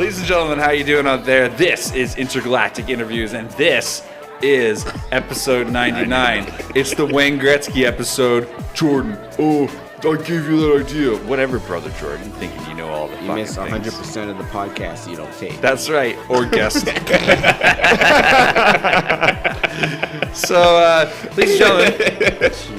Ladies and gentlemen, how you doing out there? This is Intergalactic Interviews, and this is episode 99. It's the Wayne Gretzky episode. Jordan, I gave you that idea. Whatever, brother Jordan, thinking you know all the fucking things. You miss 100% of the podcast you don't take. That's right, or guest. So, ladies and gentlemen,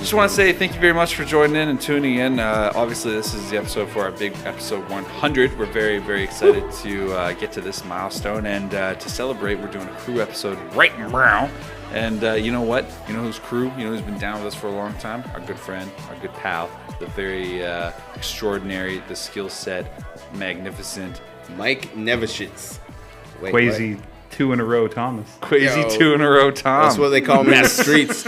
just want to say thank you very much for joining in and tuning in. Obviously, this is the episode for our big episode 100. We're very, very excited to get to this milestone, and to celebrate, we're doing a crew episode right now. And you know what? You know who's crew? You know who's been down with us for a long time? Our good friend, our good pal, the very extraordinary, the skill set, magnificent Mike Nevishitz. Kwasi 2 in a row Thomas. Kwasi 2 in a row Tom. That's what they call me in the streets.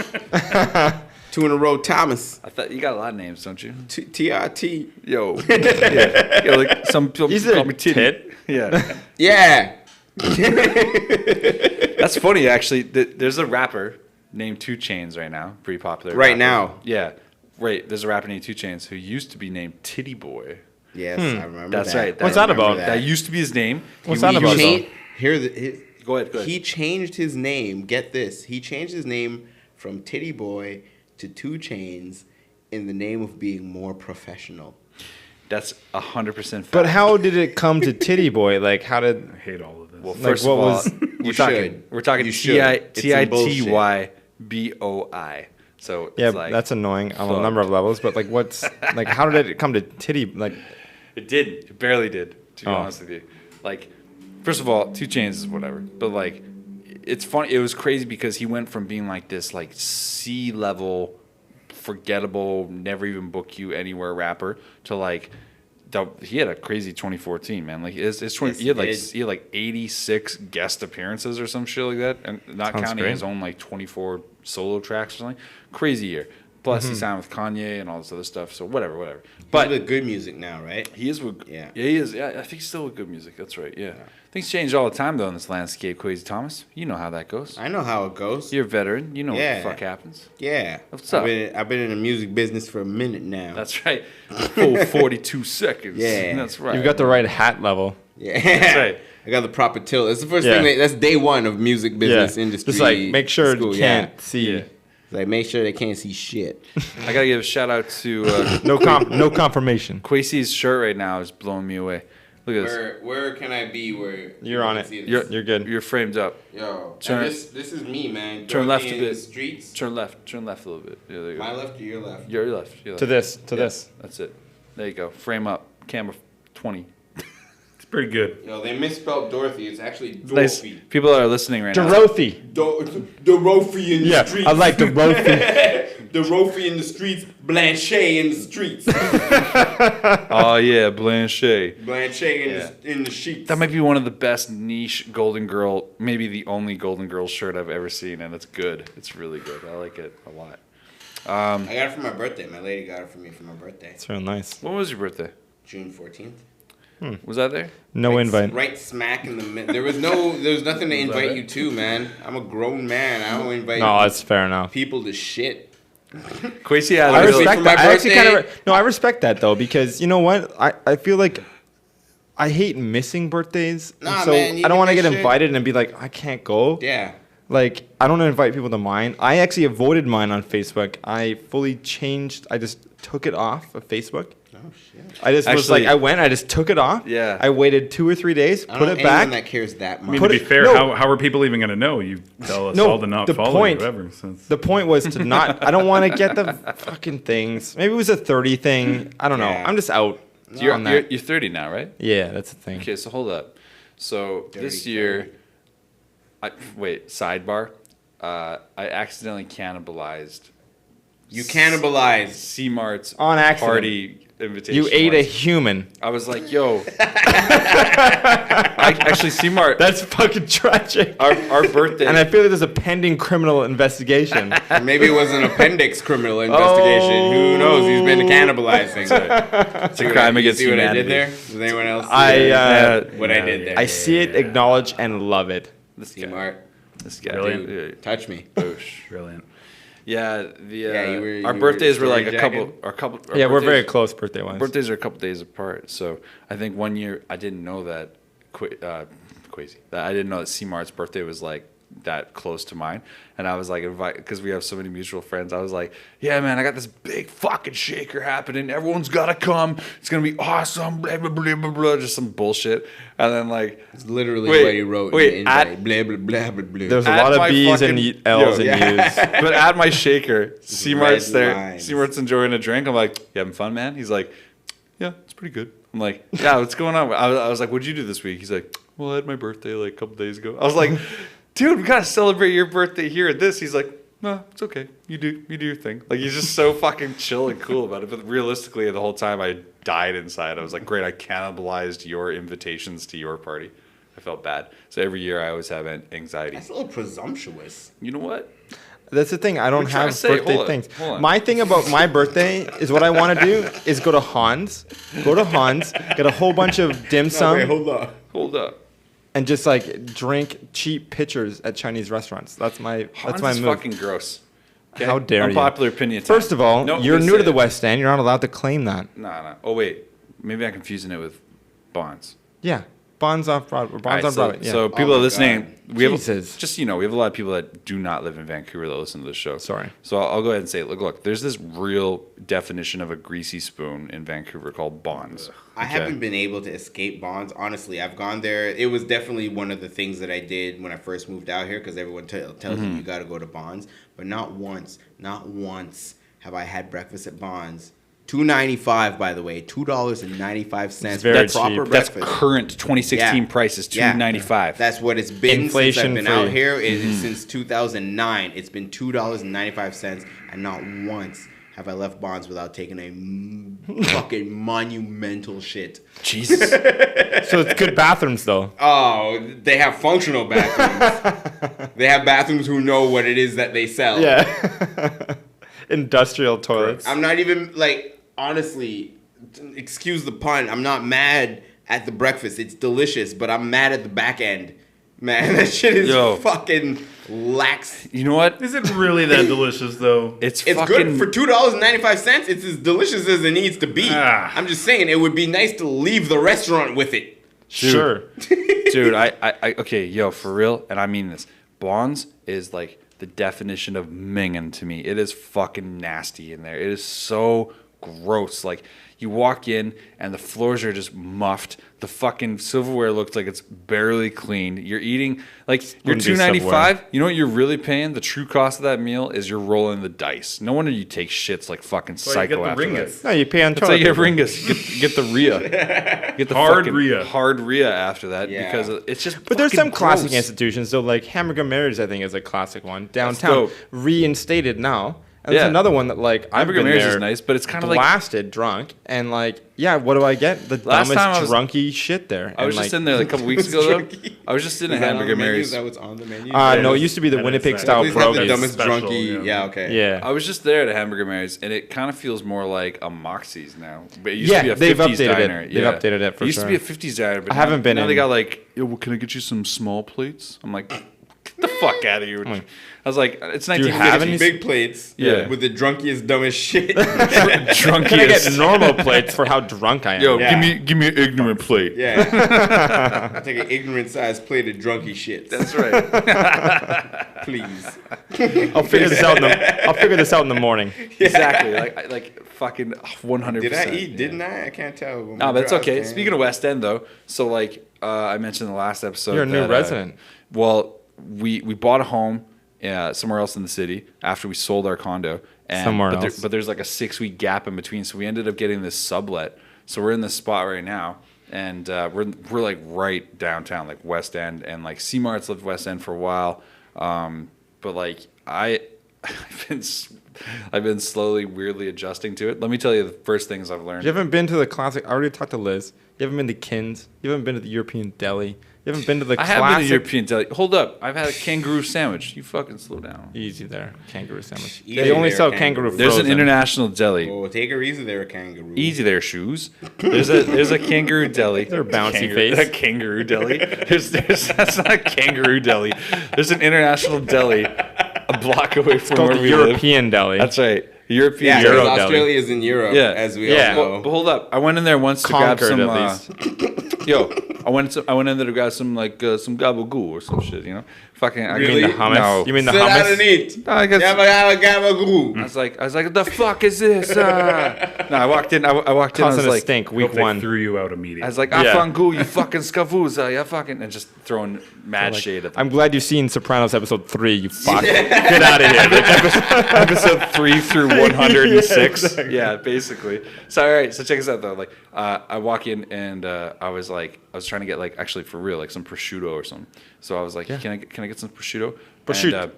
2 in a row Thomas. I thought you got a lot of names, don't you? TRT. Yo. Yeah. Yo, like some people call me Tit. Yeah. Yeah. That's funny, actually. There's a rapper named 2 Chainz right now, pretty popular. Right rapper. now? Yeah. Right. There's a rapper named 2 Chainz who used to be named Titty Boy. Yes, I remember That's that. right. What's that about? That used to be his name. What's that about? Go ahead. He changed his name. Get this. He changed his name from Titty Boy to 2 Chainz in the name of being more professional. That's 100% fact. But how did it come to Titty Boy? Like, how did... I hate all of this. Well, Like, first what of all, was- we're talking You should. T-I-T-Y-B-O-I. So Yeah, it's like, that's annoying on fuck. a number of levels. But, like, what's... Like, how did it come to Titty... Like... It did. It barely did, to be Oh. honest with you. Like, first of all, 2 Chainz is whatever. But, like, it's funny. It was crazy because he went from being, like, this, like, C-level, forgettable, never even book you anywhere rapper to, like... He had a crazy 2014, man. Like his 20, Yes, he had like 86 guest appearances or some shit like that, and not Sounds counting great. his own like 24 solo tracks or something. Crazy year. Plus he signed with Kanye and all this other stuff. So whatever. But But with good music now, right? he is with Yeah. he is. Yeah, I think he's still with good music. That's right. Yeah. Things change all the time though in this landscape, Kwasi Thomas. You know how that goes. I know how it goes. You're a veteran. You know Yeah. what the fuck happens. Yeah. What's up? I've been in the music business for a minute now. That's right. Full 42 seconds. Yeah. That's right. You've got the right hat level. Yeah. That's right. I got the proper tilt. That's the first Yeah. thing. That's day one of music business Yeah. industry. Just, like, make sure school, you can't see... Yeah. It's like, make sure they can't see shit. I gotta give a shout out to No confirmation. Kwasi's shirt right now is blowing me away. Look at this. Where can I be where You're on it. You're good. You're framed up. Yo, Turn- this is me, man. turn left a in bit. The streets. Turn left a little bit. Yeah, there you go. My left or your left? Your left. To this. This. That's it. There you go. Frame up. Camera 20. It's pretty good. Yo, they misspelled Dorothy. It's actually Nice. Dorothy. People that are listening right now. Dorothy. Dorothy in the Yeah, streets. I like Dorothy. Dorothy in the streets. Blanche in the streets. Oh yeah, Blanche. Blanche in the sheets. That might be one of the best niche Golden Girl, maybe the only Golden Girl shirt I've ever seen, and it's good. It's really good. I like it a lot. I got it for my birthday. My lady got it for me for my birthday. It's real nice. When was your birthday? June 14th. Was that there? No invite. Right smack in the middle. There was nothing to invite you to, man. I'm a grown man. I don't invite No, that's fair enough. people to shit. Kwasi had I a really- respect for my that. I actually birthday- I respect that though, because you know what? I feel like I hate missing birthdays. and Nah, so man, you I don't get want to that get shit. invited and be like, I can't go. Yeah. Like, I don't invite people to mine. I actually avoided mine on Facebook. I fully changed. I just took it off of Facebook. Oh shit. I just was Actually- like, I just took it off. Yeah. I waited 2 or 3 days, I don't put know it back. anyone that cares that I much. mean, Put to be it- fair, no. how are people even going to know? You tell us No, all to not the follow point- you ever. Since The point was to not. I don't want to get the fucking things. Maybe it was a 30 thing. I don't know. Yeah. I'm just out. You're, on that. you're 30 now, right? Yeah, that's the thing. Okay, so hold up. So this Dirty year, sidebar. I accidentally cannibalized You cannibalized. C-Mart's On accident. party invitation. You ate a once. human. I was like, yo. Actually, C-Mart, That's fucking tragic. our birthday. And I feel like there's a pending criminal investigation. Maybe it was an appendix criminal investigation. Who knows? He's been cannibalizing. it's a crime You against see what I humanity. did there? Does anyone else see what I did there? I see it, acknowledge, and love it. This guy. C-Mart. This guy. Brilliant. Dude, Touch me. boosh. brilliant. Yeah, you our were birthdays were like story a couple. jacking? Our Yeah, we're birthdays- very close birthday wise. Birthdays are a couple days apart, so I think one year I didn't know that Kwasi. I didn't know that C-Mart's birthday was like that close to mine, and I was like, because we have so many mutual friends, I was like, yeah, man, I got this big fucking shaker happening. Everyone's gotta come. It's gonna be awesome. Blah blah blah blah blah. Just some bullshit, and then like It's literally what he wrote in the invite. Blah, blah, blah, blah, blah. There's a At lot of my B's fucking- and L's and U's. but at my shaker, C-Mart's red there. lines. C-Mart's enjoying a drink. I'm like, you having fun, man? He's like, yeah, it's pretty good. I'm like, yeah, what's going on? I was like, what'd you do this week? He's like, well, I had my birthday like a couple days ago. I was like, dude, we gotta celebrate your birthday here at this. He's like, no, it's okay. You do your thing. Like, he's just so fucking chill and cool about it. But realistically, the whole time I died inside. I was like, great, I cannibalized your invitations to your party. I felt bad. So every year I always have anxiety. That's a little presumptuous. You know what? That's the thing. I don't We're trying have to say- birthday hold on, things. hold on. My thing about my birthday is what I want to do is go to Hans, get a whole bunch of dim sum, Hold up. and just like drink cheap pitchers at Chinese restaurants. That's my Hans move. is fucking gross. Okay? How dare you. Unpopular opinion. time. First of all, No, you're just new say to the it. West End. You're not allowed to claim that. Nah. Oh wait, maybe I'm confusing it with Bonds. Yeah, Bonds off Broadway. Bonds Alright, on so, Broadway. Yeah. so people Oh are my listening. God. We have Jesus. just we have a lot of people that do not live in Vancouver that listen to this show. Sorry. So I'll go ahead and say, look. There's this real definition of a greasy spoon in Vancouver called Bonds. I haven't been able to escape Bonds. Honestly, I've gone there. It was definitely one of the things that I did when I first moved out here because everyone tells you got to go to Bonds. But not once have I had breakfast at Bonds. $2.95, by the way. $2.95 It's for very proper cheap. That's breakfast. current 2016 Yeah. price is Yeah. $2.95. That's what it's been Inflation since I've been out free. here. It is since 2009. It's been $2.95, and not once have I left Bonds without taking a fucking monumental shit. Jesus. So it's good bathrooms though. Oh, they have functional bathrooms. They have bathrooms who know what it is that they sell. Yeah. Industrial toilets. I'm not even like, honestly, excuse the pun. I'm not mad at the breakfast. It's delicious, but I'm mad at the back end. Man, that shit is Yo. fucking lax. You know what? Is it really that delicious though? It's It's fucking good for $2.95. It's as delicious as it needs to be. Ah. I'm just saying, it would be nice to leave the restaurant with it. Sure. Dude, okay, yo, for real, and I mean this. Bonds is like the definition of minging to me. It is fucking nasty in there. It is so gross. Like, you walk in and the floors are just muffed. The fucking silverware looks like it's barely cleaned. You're eating like you're Wouldn't be $2.95. You know what you're really paying? The true cost of that meal is you're rolling the dice. No wonder you take shits like fucking That's why you get psycho the after that. ringgits. No, you pay on That's how toilet you get paper. ringus. Get the Rhea. Get the Hard fucking Rhea. hard Rhea after that Yeah. because it's just. But there's fucking some classic gross. institutions. So like Hamburger Mary's, I think, is a classic one. Downtown, dope. reinstated now. And there's Yeah. another one that like I've Hamburger been Mary's there, is nice, but it's kind of like blasted drunk, and like, yeah, what do I get? The Last time I dumbest was- drunky shit there. I was and, just like, in there like a couple weeks ago. Though. Drunky. I was just in a Is that on the Hamburger menu? Mary's. Is that what's on the menu? No, it used to be the That is Winnipeg that. style Please have the brogues. dumbest Special, drunky. yeah. Yeah, okay. Yeah, I was just there at a Hamburger Mary's, and it kind of feels more like a Moxie's now. But it used Yeah, to be a they've 50s updated it. diner. They've updated it for It used to be a sure. 50s diner, but I haven't been now they in. got like, yo, well, can I get you some small plates? I'm like, get the fuck out of here. I was like, it's you have 1950s. any- Big plates. Yeah. With the drunkiest, dumbest shit. Drunkiest. Can I get normal plates for how drunk I am? Yo, Yeah. give me an ignorant plate. Yeah. I'll take an ignorant sized plate of drunky shit. That's right. Please. I'll figure this out. I'll figure this out in the morning. Exactly. Like fucking 100%. Did I eat? Yeah. Didn't I? I can't tell. No, but it's okay. Speaking of West End, though, so like I mentioned in the last episode, You're a new that, resident. Well, we bought a home somewhere else in the cip after we sold our condo. And, Somewhere but else. but there's like a 6-week gap in between, so we ended up getting this sublet. So we're in this spot right now, and we're like right downtown, like West End, and like C-Mart's lived West End for a while, but like I've been slowly, weirdly adjusting to it. Let me tell you the first things I've learned. You haven't been to the classic. I already talked to Liz. You haven't been to Kin's. You haven't been to the European Deli. You haven't been to the I classic. have been to European deli. Hold up, I've had a kangaroo sandwich. You fucking slow down. Easy there, kangaroo sandwich. Easy They only there, sell kangaroo. kangaroo. There's an frozen. international deli. Oh, take her easy there, kangaroo. Easy there, shoes. There's a kangaroo deli. They're bouncy kangaroo, face. A kangaroo deli. That's not a kangaroo deli. There's an international deli a block away from Called where the we live. European Deli. That's right. European Yeah, deli. because Euro deli. Australia's in Europe, Yeah. as we Yeah. all know. But hold up, I went in there once to grab Concord, some. at least. Yo, I went in there to grab some some gabagool or some shit, you know. Fucking. Really? I mean, Hummus? No. You mean the Sit down hummus? and eat. No, I guess. Gabagool. I was like, the fuck is this? No, I walked in. I walked in. I Causing was a like, stink Hope week they 1. threw you out immediately. I was like, Yeah. Afangu, you fucking skavuza, you fucking, and just throwing mad shade at them. I'm glad you've seen Sopranos episode 3. You fuck. Get out of here. Episode 3 through 106. Yeah, exactly. Yeah, basically. So all right, so check this out though. Like, I walk in and I was trying to get like actually for real like some prosciutto or something. So I was like, can I get some prosciutto? Prosciutto. And,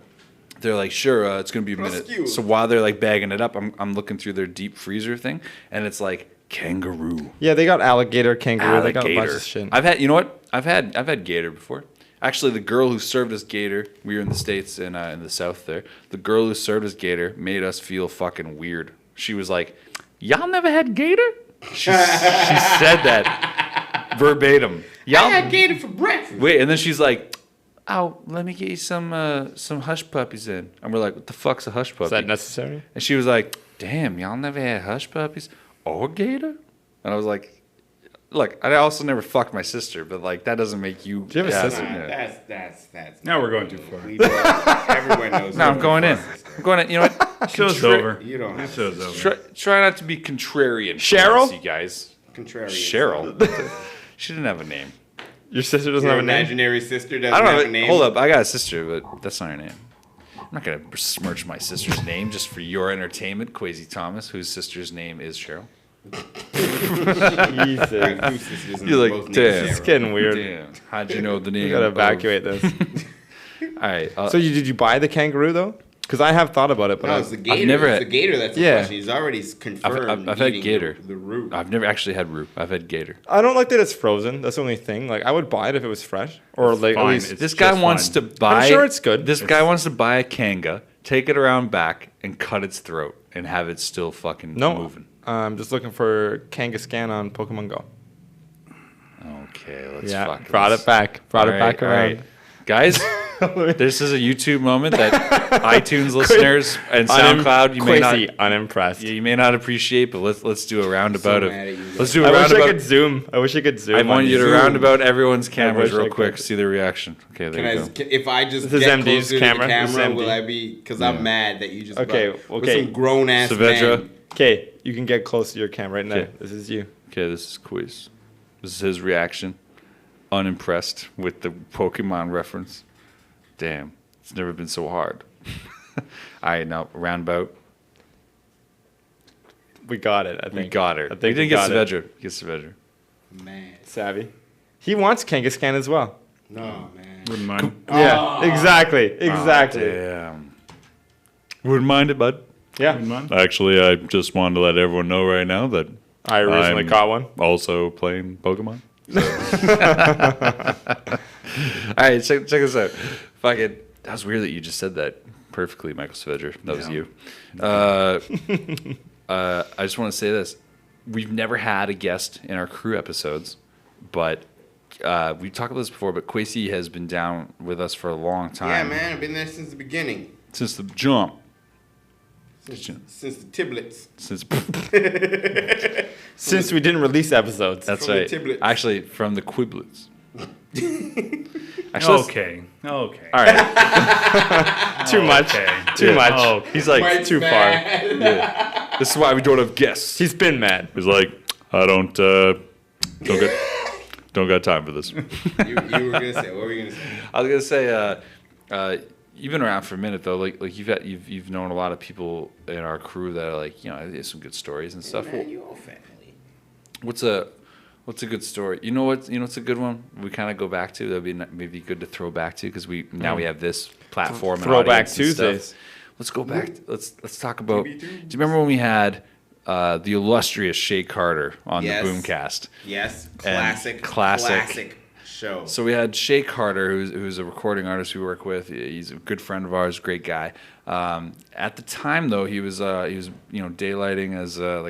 they're like, sure, it's gonna be a minute. Prosciutto. So while they're like bagging it up, I'm looking through their deep freezer thing, and it's like kangaroo. Yeah, they got alligator, kangaroo. They got a bunch of shit. I've had, you know what? I've had gator before. Actually, the girl who served us gator, we were in the States in the South there. The girl who served us gator made us feel fucking weird. She was like, "Y'all never had gator?" She said that verbatim. I had gator for breakfast. Wait, and then she's like, "Oh, let me get you some hush puppies in." And we're like, "What the fuck's a hush puppy?" Is that necessary? And she was like, "Damn, y'all never had hush puppies or gator?" And I was like, "Look, I also never fucked my sister, but like that doesn't make you." Do you have a sister? Yeah. That's. Now we're going too far. Everyone knows. No, I'm going in. I'm going in. You know what? Show's over. You don't have Show's over. Try not to be contrarian. Cheryl? You guys. contrarian. Cheryl. She didn't have a name. Your sister doesn't Your have a name? imaginary sister doesn't I don't have a know. name. Hold up. I got a sister, but that's not her name. I'm not going to besmirch my sister's name just for your entertainment, Kwasi Thomas, whose sister's name is Cheryl. Jesus. Two sisters and You're both like, named damn. Sarah. It's getting weird. Damn. How'd you know the name? You gotta of- evacuate this. All right. So did you buy the kangaroo though? Because I have thought about it, but No, I it's the gator. never It's had- the gator that's the Yeah. question. He's already confirmed. I've had eating gator. The root. I've never actually had roux. I've had gator. I don't like that it's frozen. That's the only thing. Like I would buy it if it was fresh, or It's like at fine. least. It's This guy just wants fine. to buy. I'm sure it's good. This guy wants to buy a kanga, take it around back, and cut its throat, and have it still fucking No, moving. I'm just looking for Kangaskhan on Pokemon Go. Okay, let's Yeah, fuck brought this. it back. Brought it All back right, all around. right. Guys, this is a YouTube moment that iTunes listeners and SoundCloud Unimpressed. you may not appreciate, but let's do a roundabout of mad at you guys. let's do a I wish I roundabout. could zoom. I wish I could zoom. I on want you to Zoom. roundabout everyone's cameras wish I real quick, could. see the reaction. Okay, there you go. If I just This is get MD's closer camera. to the This is camera, MD. will I be? Because I'm mad that you just Okay, brought- with okay. some grown ass Saavedra. man. Okay, you can get close to your camera right now. Okay. This is you. Okay, this is Quiz. This is his reaction. Unimpressed with the Pokemon reference. Damn, it's never been so hard. All right, now roundabout. We got it. I think We got her. I think we didn't get got it. Saavedra. Get Saavedra. Mad. Savvy. He wants Kangaskhan as well. No man. Wouldn't mind. Yeah, exactly. Exactly. Damn. Wouldn't mind it, bud. Yeah. Wouldn't mind. Actually, I just wanted to let everyone know right now that I recently I'm caught one. also playing Pokemon. All right, check this out. Fucking, that was weird that you just said that perfectly, Michael Saavedra. That was Yeah. you. I just want to say this: we've never had a guest in our crew episodes, but we talked about this before. But Kwasi has been down with us for a long time. Yeah, man. I've been there since the beginning. Since the jump. Since the Tiblets. Since Since we didn't release episodes. that's From the right. Tiblets. Actually, from the Quiblets. Actually, let's- Okay. Okay. all right. Too much. Okay. Too Yeah. much. Oh, He's like, Mike's too far. mad. yeah. This is why we don't have guests. He's been mad. He's like, I don't got time for this. You were gonna say. What were you gonna say? I was gonna say, you've been around for a minute though. Like you've known a lot of people in our crew that are like, there's some good stories and stuff. Man, you all family. What's a good story? You know what's a good one? We kind of go back to that'd be maybe good to throw back to because we have this platform. and Throwback audience and stuff. Tuesdays. Let's go back. Let's talk about. Do you remember when we had the illustrious Shay Carter on Yes. the Boomcast? Yes. Classic. Classic show. So we had Shay Carter, who's a recording artist we work with. He's a good friend of ours, great guy. At the time, though, he was daylighting as or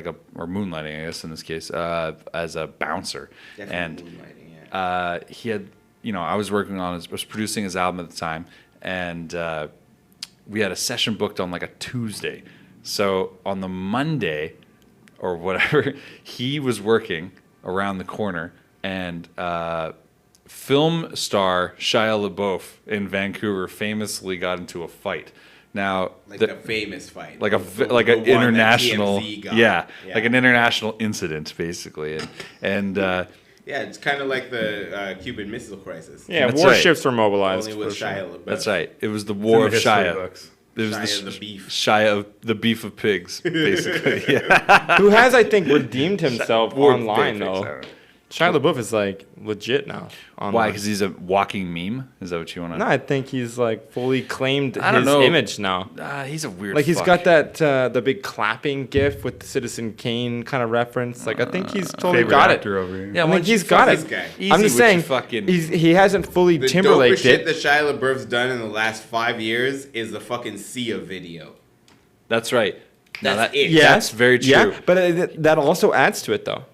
moonlighting, I guess in this case, as a bouncer. Definitely And moonlighting, yeah. he had, I was was producing his album at the time, and we had a session booked on like a Tuesday. So on the Monday or whatever, he was working around the corner, and film star Shia LaBeouf in Vancouver famously got into a fight. Now, Like a famous fight. like The an one that international, TMZ got. yeah, like an international incident, basically, and Yeah, it's kind of like the Cuban Missile Crisis. Yeah, That's warships were mobilized. Only with for sure. Shia LaBeouf. that's right. It was the It's war in of the history Shia. books. It was Shia the beef. Shia of the beef of pigs, basically. Yeah. Who has, I think, redeemed himself War of online, pigs, I though. don't know. Shia LaBeouf is, like, legit now. Why? Online. Because he's a walking meme? Is that what you want to? No, I think he's, like, fully claimed I don't his know. image now. He's a weird. Like, he's fuck. got that, the big clapping gif with the Citizen Kane kind of reference. Like, I think he's totally Favorite got actor it. over here. Yeah, I why think don't you he's got fuck it. this guy? Easy I'm with just your saying, fucking- he hasn't fully The dopest Timberlaked shit it. that Shia LaBeouf's done in the last 5 years is the fucking Sia video. That's right. Now That's that, it. Yeah. That's very true. Yeah, but that also adds to it, though.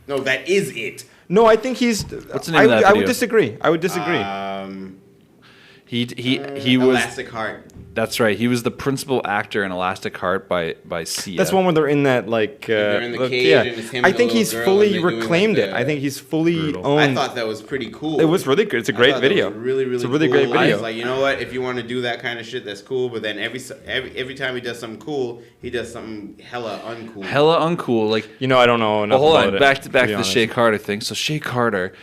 No, that is it. No, I think he's. What's the name of that I would video? disagree. I would disagree. He was. Elastic Heart. That's right. He was the principal actor in Elastic Heart by Sia. That's one where they're in that like. they're in the look, cage yeah. and it's him I and the think little he's girl and fully they're doing, reclaimed like, it. I think he's fully Brutal. owned. I thought that was pretty cool. It was really good. It's a I great thought that video. was really, really It's a really cool. great I video. was like, you know what? If you want to do that kind of shit, that's cool. But then every time he does something cool, he does something hella uncool. hella uncool. Like, You know, I don't know enough well, hold about on. it. Back to be the honest. Shea Carter thing. So Shea Carter,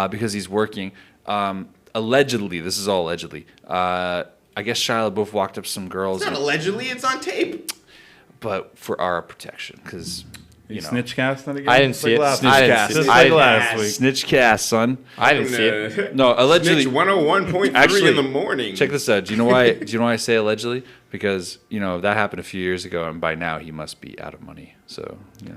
because he's working, allegedly, this is all allegedly. I guess Shia LaBeouf walked up to some girls, It's not allegedly. It's on tape. but for our protection, because You you know, snitch casting again? I didn't Just see it. last I week. didn't I see Just it. like I- last week. snitch cast, son. I didn't see it. No, allegedly. Snitch 101.3 Actually, in the morning. Check this out. Do you know why? Do you know why I say allegedly? Because that happened a few years ago, and by now he must be out of money. So I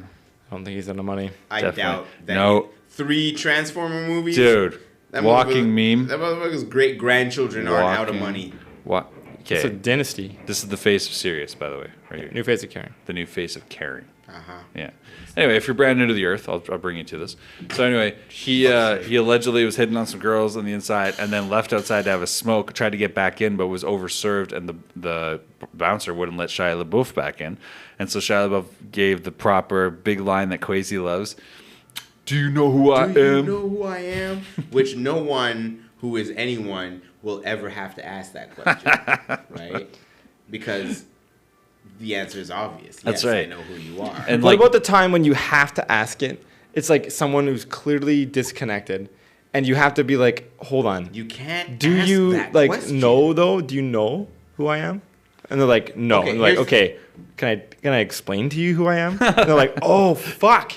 don't think he's in the money. I definitely. doubt that. No. 3 Transformer movies. dude, That walking meme. That motherfucker's great grandchildren aren't out of Walking- money. What? It's a Okay, dynasty. this is the face of Sirius, by the way, right here. New face of Karen. The new face of caring. Uh-huh. Yeah. Anyway, if you're brand new to the earth, I'll bring you to this. So anyway, he allegedly was hitting on some girls on the inside, and then left outside to have a smoke. Tried to get back in, but was overserved, and the bouncer wouldn't let Shia LaBeouf back in. And so Shia LaBeouf gave the proper big line that Kwasi loves. Do you know who I Do you am? know who I am? Which no one who is anyone will ever have to ask that question, right? Because the answer is obvious. That's yes, right. I know who you are. And What like, about the time when you have to ask it? It's like someone who's clearly disconnected, and you have to be like, "Hold on, you can't. do ask you that like question. know though? Do you know who I am?" And they're like, "No." Okay, and they're like, here's- "Okay, can I explain to you who I am?" And they're like, "Oh fuck,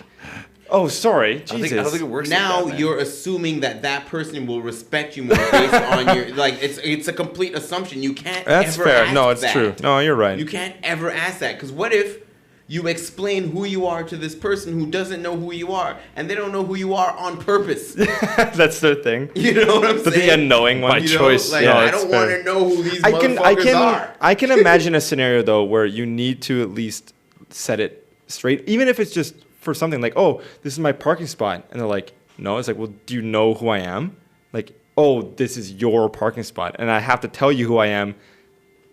oh sorry, I Jesus." don't think it works. Now like that, man. you're assuming that person will respect you more based on your like. It's a complete assumption. You can't. That's ever fair. Ask No, it's that. true. No, you're right. You can't ever ask that because what if you explain who you are to this person who doesn't know who you are, and they don't know who you are on purpose? That's their thing. You know what I'm The saying? unknowing one. By You know, choice. like, No, I it's don't fair. want to know who these I motherfuckers are. can imagine a scenario though where you need to at least set it straight, even if it's just for something like, "Oh, this is my parking spot," and they're like, "No," it's like, "Well, do you know who I am?" Like, "Oh, this is your parking spot, and I have to tell you who I am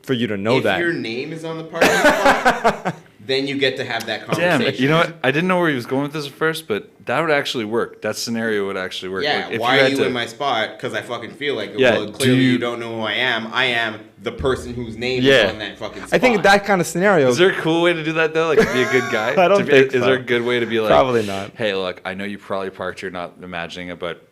for you to know If that." your name is on the parking spot, then you get to have that conversation. Damn, you know what? I didn't know where he was going with this at first, but that would actually work. That scenario would actually work. Yeah, Like, if why had are you to- in my spot? Because I fucking feel like it. Yeah, Well, clearly do you you- don't know who I am. I am the person whose name Yeah. is on that fucking spot. I think that kind of scenario. Is there a cool way to do that though? Like, to be a good guy? I don't To be- think Is so. there a good way to be like, Probably not. Hey, look, I know you probably parked here, not imagining it, but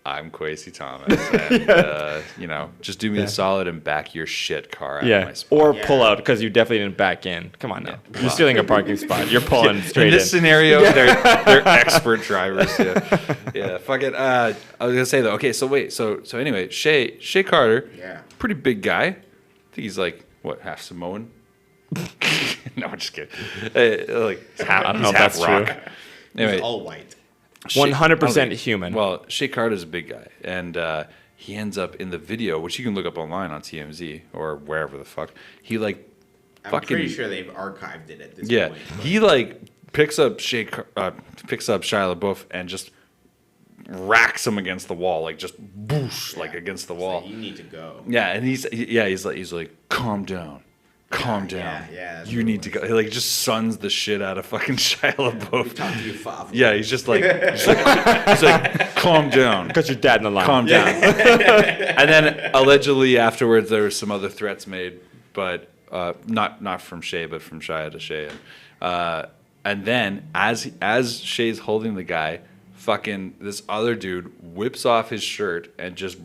I'm Kwasi Thomas, and just do me Yeah. a solid and back your shit car out of yeah, my spot. or Yeah. pull out because you definitely didn't back in. Come on now, you're stealing a parking spot. You're pulling straight in in. this scenario, they're expert drivers. Yeah. Fuck it. I was gonna say though. Okay, so wait. So anyway, Shea Carter, Yeah. pretty big guy. I think he's like what, half Samoan? No, I'm just kidding. I don't know if that's true. Anyway, He's all white. 100% human. Well, Shea Carter's a big guy, and he ends up in the video, which you can look up online on TMZ or wherever the fuck. He like I'm fucking pretty sure they've archived it at this yeah. point. He like picks up Shia LaBeouf and just racks him against the wall, like just boosh, like against the It's wall. like, you need to go. Yeah, and he's like, calm down, calm down. Yeah. You need to go. He like just suns the shit out of fucking Shia LaBeouf. Talk to your father. Yeah, he's like, calm down. Got your dad in the line. Calm down. And then allegedly afterwards there were some other threats made, but not from Shay, but from Shia to Shay. And then as Shay's holding the guy, fucking this other dude whips off his shirt and just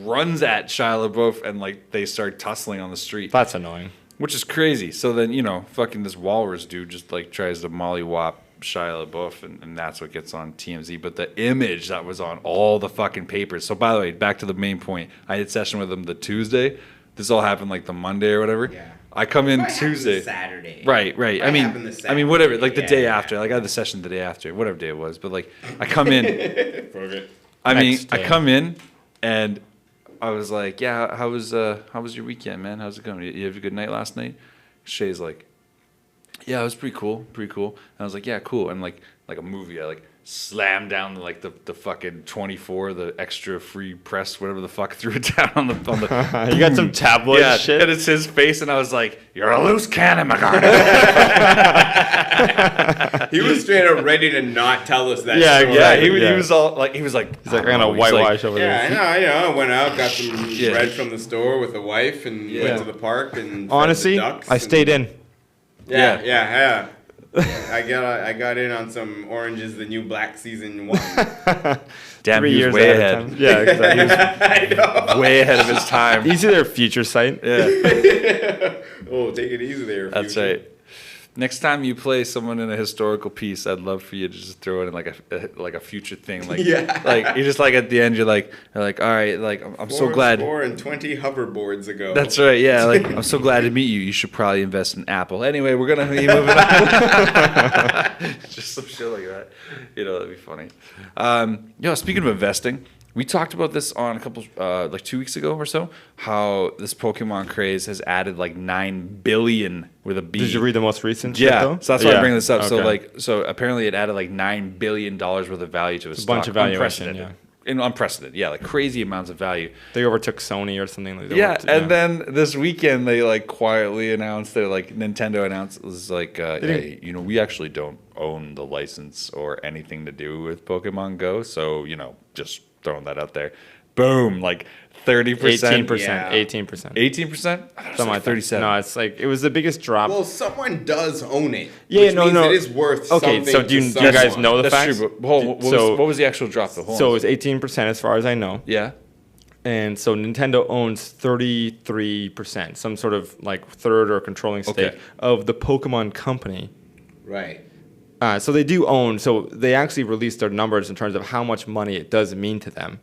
runs at Shia LaBeouf, and like they start tussling on the street. That's annoying. Which is crazy. So then, fucking this walrus dude just like tries to mollywop Shia LaBeouf, and that's what gets on TMZ. But the image that was on all the fucking papers. So by the way, back to the main point. I had a session with him the Tuesday. This all happened like the Monday or whatever. Yeah. I come in Probably Tuesday. Saturday. Right. I mean, whatever. Like the day after. Like I had the session the day after, whatever day it was. But like, I come in. I come in, and I was like, "Yeah, how was your weekend, man? How's it going? You have a good night last night?" Shay's like, "Yeah, it was pretty cool. And I was like, "Yeah, cool." And like a movie, I like slammed down like the fucking 24, the extra free press, whatever the fuck, threw it down on the You got some tabloid shit? And it's his face, and I was like, "You're a loose cannon, McDonald." He was straight up ready to not tell us that story. Yeah, he was all like, he's like, He's like, I'm gonna whitewash over Yeah, this. I know. I went out, got some bread from the store with the wife, and went to the park and fed Honestly, the ducks I stayed in. Yeah. I got in on some Orange is the New Black season 1. Damn, 3 he years was way at a ahead. time. Yeah, exactly. I know. Way ahead of his time. Easy there, future site. Yeah, Oh, take it easy there. that's future. right. Next time you play someone in a historical piece, I'd love for you to just throw it in like a future thing, like like you just like at the end you're like all right, like I'm so glad. 4 and 20 hoverboards ago. That's right, yeah. Like I'm so glad to meet you. You should probably invest in Apple. Anyway, we're gonna be moving on. Just some shit like that. That'd be funny. Speaking of investing, we talked about this on a couple, like 2 weeks ago or so, how this Pokemon craze has added like 9 billion with a B. Did you read the most recent shit, Yeah, though? so that's why I bring this up. Okay. So apparently it added like $9 billion worth of value to a stock. bunch of valuation, Unprecedented. Unprecedented, yeah, like crazy amounts of value. They overtook Sony or something like that. Then this weekend they like quietly announced that like Nintendo announced it was like, hey, we actually don't own the license or anything to do with Pokemon Go, so just throwing that out there. Boom, like 30%, 18%, 18%. 18%, Something like 37. No, it's like it was the biggest drop. Well, someone does own it. Yeah, which means it is worth something. So do you guys know the That's facts? true. But what was the actual drop? Though? So it was 18% as far as I know. Yeah. And so Nintendo owns 33%, some sort of like third or controlling stake of the Pokemon company. Right. So they do own. So they actually released their numbers in terms of how much money it does mean to them,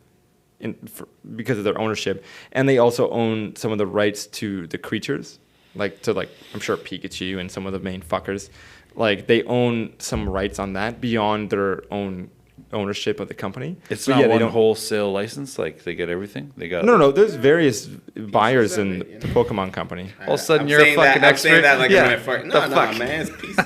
because of their ownership, and they also own some of the rights to the creatures, like I'm sure Pikachu and some of the main fuckers, like they own some rights on that beyond their own ownership of the company. It's But not they one don't wholesale license. Like they get everything. They got No. There's various buyers in the Pokemon company. All of a sudden I'm you're a saying fucking that, expert. I'm saying that like Yeah. I'm gonna fuck. The No, fuck? man, it's pieces.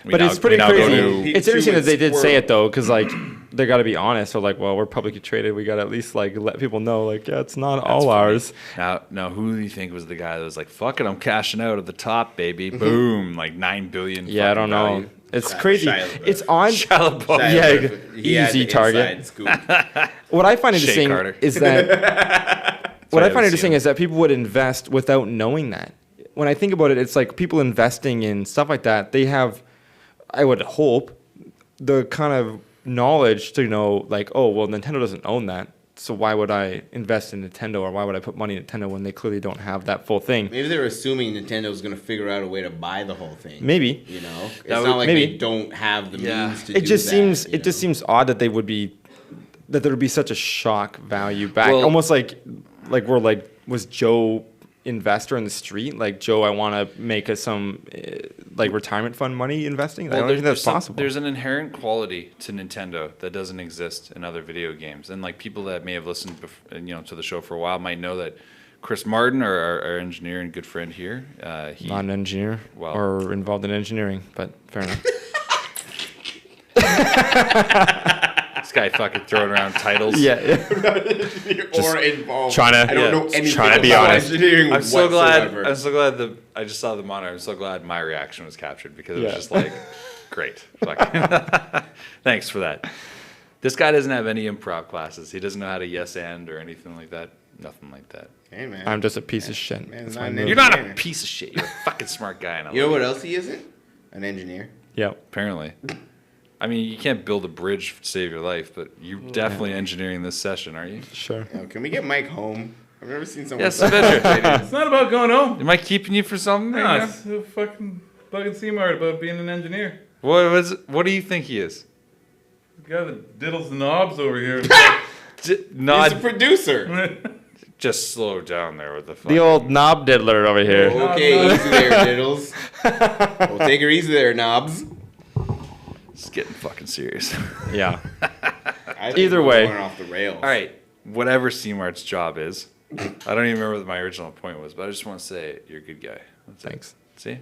But it's pretty we now go crazy. to- It's interesting that they did say Squirrel. it though, because like they got to be honest. So like, well, we're publicly traded. We got to at least like let people know, like, yeah, it's not all ours. Now, who do you think was the guy that was like, "Fuck it, I'm cashing out at the top, baby"? Boom, like 9 billion. Yeah, I don't know. value. It's crazy. Shia LaBeouf. It's on. Shia LaBeouf. Yeah, He had easy the target. inside scoop. What I find Shea interesting Carter. is that what I find interesting is that people would invest without knowing that. When I think about it, it's like people investing in stuff like that. They have, I would hope, the kind of knowledge to know, like, oh, well, Nintendo doesn't own that, so why would I invest in Nintendo, or why would I put money in Nintendo when they clearly don't have that full thing? Maybe they're assuming Nintendo's going to figure out a way to buy the whole thing. Maybe. You know? It's That not like maybe. they don't have the means to It do just that, seems you it know? just seems odd that there would be such a shock value back. Well- Almost like we're like, was Joe investor in the street? Like, Joe, I want to make some like retirement fund money investing. I don't think that's possible. There's an inherent quality to Nintendo that doesn't exist in other video games, and like people that may have listened, to the show for a while might know that Chris Martin, our engineer and good friend here, he Not an engineer Well- or involved in engineering, but fair enough. This guy fucking throwing around titles. Yeah. or involved. trying to- I don't know yeah, anything trying to be about honest. engineering I'm so glad. whatsoever. I'm so glad I just saw the monitor. I'm so glad my reaction was captured because it was Yeah. just like, great. Fucking thanks for that. This guy doesn't have any improv classes. He doesn't know how to yes and or anything like that. Nothing like that. Hey, man. I'm just a piece of shit. Man, That's not my an move. You're not a engineer. piece of shit. You're a fucking smart guy. And I You know love what you. else he isn't? An engineer. Yeah. Apparently. I mean, you can't build a bridge to save your life, but you're definitely engineering this session, aren't you? Sure. Yo, can we get Mike home? I've never seen someone. Yes, Saavedra. It's not about going home. Am I keeping you for something? No, right now? it's a fucking bugging C-Mart about being an engineer. What do you think he is? The guy that diddles the knobs over here. He's Not a producer. just slow down there with the The old knob diddler over here. Okay, No. easy there, Diddles. We'll take her easy there, Knobs. It's getting fucking serious. Yeah. I think Either we're way. going off the rails. All right, whatever C-Mart's job is, I don't even remember what my original point was, but I just want to say you're a good guy. That's it. Thanks. See,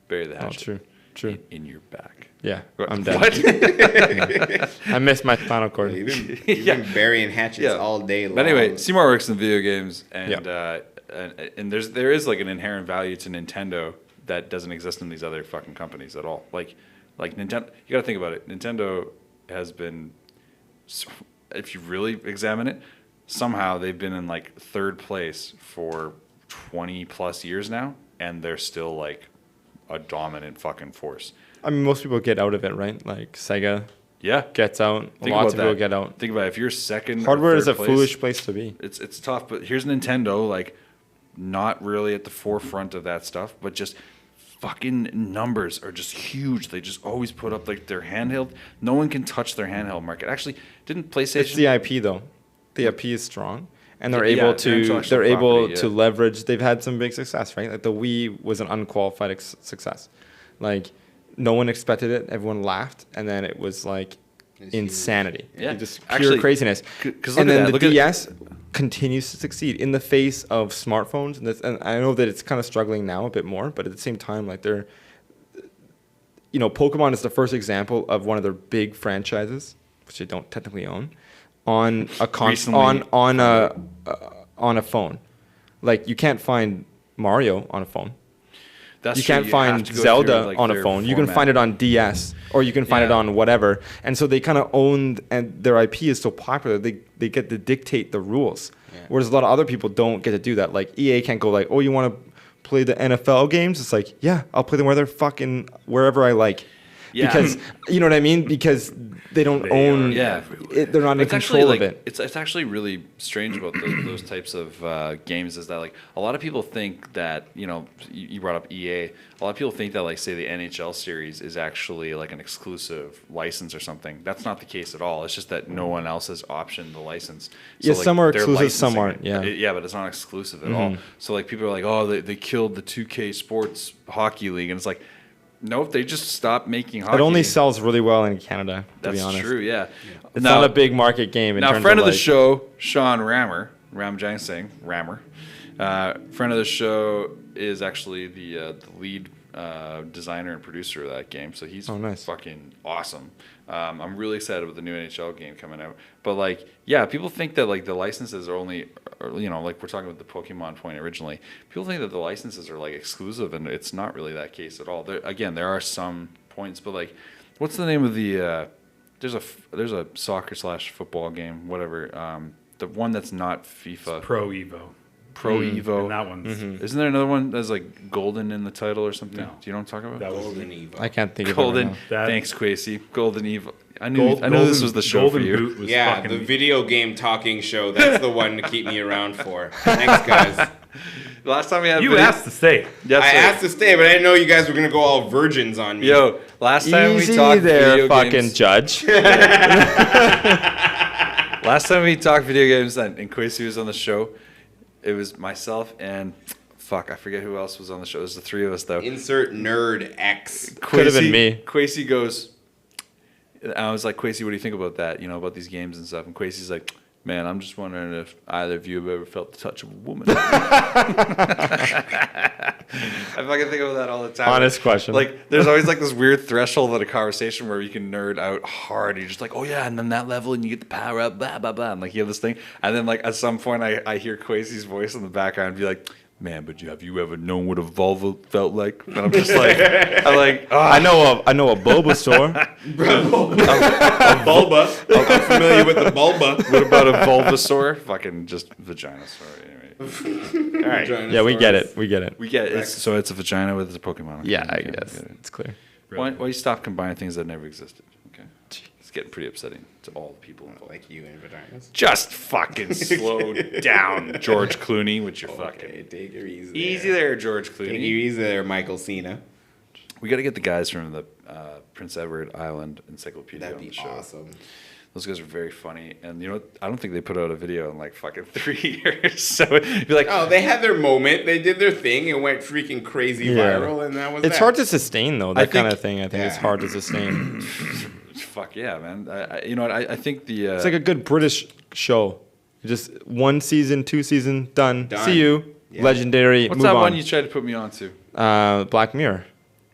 bury the Oh, hatchet. true. True. In your back. Yeah. What? I'm dead. What? I missed my spinal cord. You've been Yeah. burying hatchets Yeah. all day long. But anyway, C-Mart works in video games, and Yeah. and there is like an inherent value to Nintendo that doesn't exist in these other fucking companies at all. Like Nintendo, you got to think about it. Nintendo has been, if you really examine it, somehow they've been in like third place for 20 plus years now, and they're still like a dominant fucking force. I mean, most people get out of it, right? Like Sega Yeah. gets out. Think Lots about of people that. get out. Think about it. If you're second, or Hardware is third a place, foolish place to be. It's tough, but here's Nintendo, like, not really at the forefront of that stuff, but just fucking numbers are just huge. They just always put up like their handheld. No one can touch their handheld market. Actually, didn't PlayStation? It's the IP though. The IP is strong, and they're Yeah, able their to intellectual they're able property, to yeah. leverage. They've had some big success, right? Like the Wii was an unqualified success. Like no one expected it. Everyone laughed, and then it was like It's insanity. Yeah. Like, just pure Actually, craziness. 'cause look And at then that. the Look at- DS continues to succeed in the face of smartphones, and I know that it's kind of struggling now a bit more, but at the same time, like they're, you know, Pokemon is the first example of one of their big franchises, which they don't technically own, on a Recently on a phone. Like you can't find Mario on a phone. That's You true. can't have find to go Zelda through, like, on a their phone. You can format. find it on DS, or you can find it Yeah. on whatever. And so they kind of own, and their IP is so popular, they get to dictate the rules. Yeah. Whereas a lot of other people don't get to do that. Like EA can't go like, oh, you want to play the NFL games? It's like, yeah, I'll play them wherever I like. Yeah. Because you know what I mean? Because they don't own. Yeah. They're not in It's actually control like of it. it's actually really strange about those types of games is that like a lot of people think that you brought up EA. A lot of people think that like say the NHL series is actually like an exclusive license or something. That's not the case at all. It's just that no one else has optioned the license. Yeah, like, some are they're exclusive, some licensing aren't, it. yeah. Yeah, but it's not exclusive at all. So like people are like, oh, they killed the 2K Sports Hockey League, and it's like, nope, they just stopped making hockey. It only sells really well in Canada, to That's be honest. true. Yeah. It's not a big market game. In Now, terms friend of the like- show, Sean Ramjang Singh, Rammer. Friend of the show is actually the lead designer and producer of that game, so he's nice. fucking awesome. I'm really excited about the new NHL game coming out. But like, yeah, people think that like the licenses are only, like we're talking about the Pokemon point originally. People think that the licenses are like exclusive, and it's not really that case at all. There are some points, but like, what's the name of the? There's a soccer / football game, whatever. The one that's not FIFA. Pro Evo. Pro And Evo. that one's Isn't there another one that's like golden in the title or something? No. Do you know what I'm talking about? that was Golden Evo. I can't think of Golden. it right That- Thanks, Kwasi. Golden Evo. I knew this was the show Golden for you. Boot was Yeah, fucking, the video game talking show. That's the one to keep me around for. Thanks, guys. Last time we had You video- asked to stay. Yes, I sir. asked to stay, but I didn't know you guys were gonna go all virgins on me. Yo, last time Easy we talked there, video fucking games. judge. Last time we talked video games and Kwasi was on the show, it was myself and fuck, I forget who else was on the show. It was the three of us though. Insert nerd X. Could have been me. Kwasi goes, I was like, Kwasi, what do you think about that? About these games and stuff. And Kwasi's like, Man, I'm just wondering if either of you have ever felt the touch of a woman. I fucking think of that all the time. Honest question. Like, there's always like this weird threshold in a conversation where you can nerd out hard. You're just like, oh yeah, and then that level, and you get the power up, blah blah blah, and like you have this thing, and then like at some point, I hear Kwasi's voice in the background be like, man, but have you ever known what a vulva felt like? And I'm just like, I know a Bulbasaur. A vulva. I'm familiar with the vulva. what about a vulvasaur? Fucking just vaginasaur. Anyway. All right. Yeah, we get it. We get it. So it's a vagina with a Pokemon. Yeah, I Okay, guess get it. it's clear. Why you stop combining things that never existed? Okay. It's getting pretty upsetting to all the people involved. Like you and vaginas. Just fucking slow down, George Clooney, with your Okay, fucking take it easy. easy there, George Take it Clooney. easy there, Michael Cena. We got to get the guys from the Prince Edward Island Encyclopedia That'd on be the show. awesome. Those guys are very funny, and you know what? I don't think they put out a video in like fucking 3 years. So it'd be like, Oh, they had their moment. They did their thing. It went freaking crazy Yeah. viral, and that was It's that. hard to sustain though. That kind of thing. I think it's yeah. hard to sustain. fuck yeah, man. You know what? I think the It's like a good British show. Just 1 season, 2 season, done. Done. See you. Yeah. Legendary. what's Move that on. one you tried to put me onto? Black Mirror.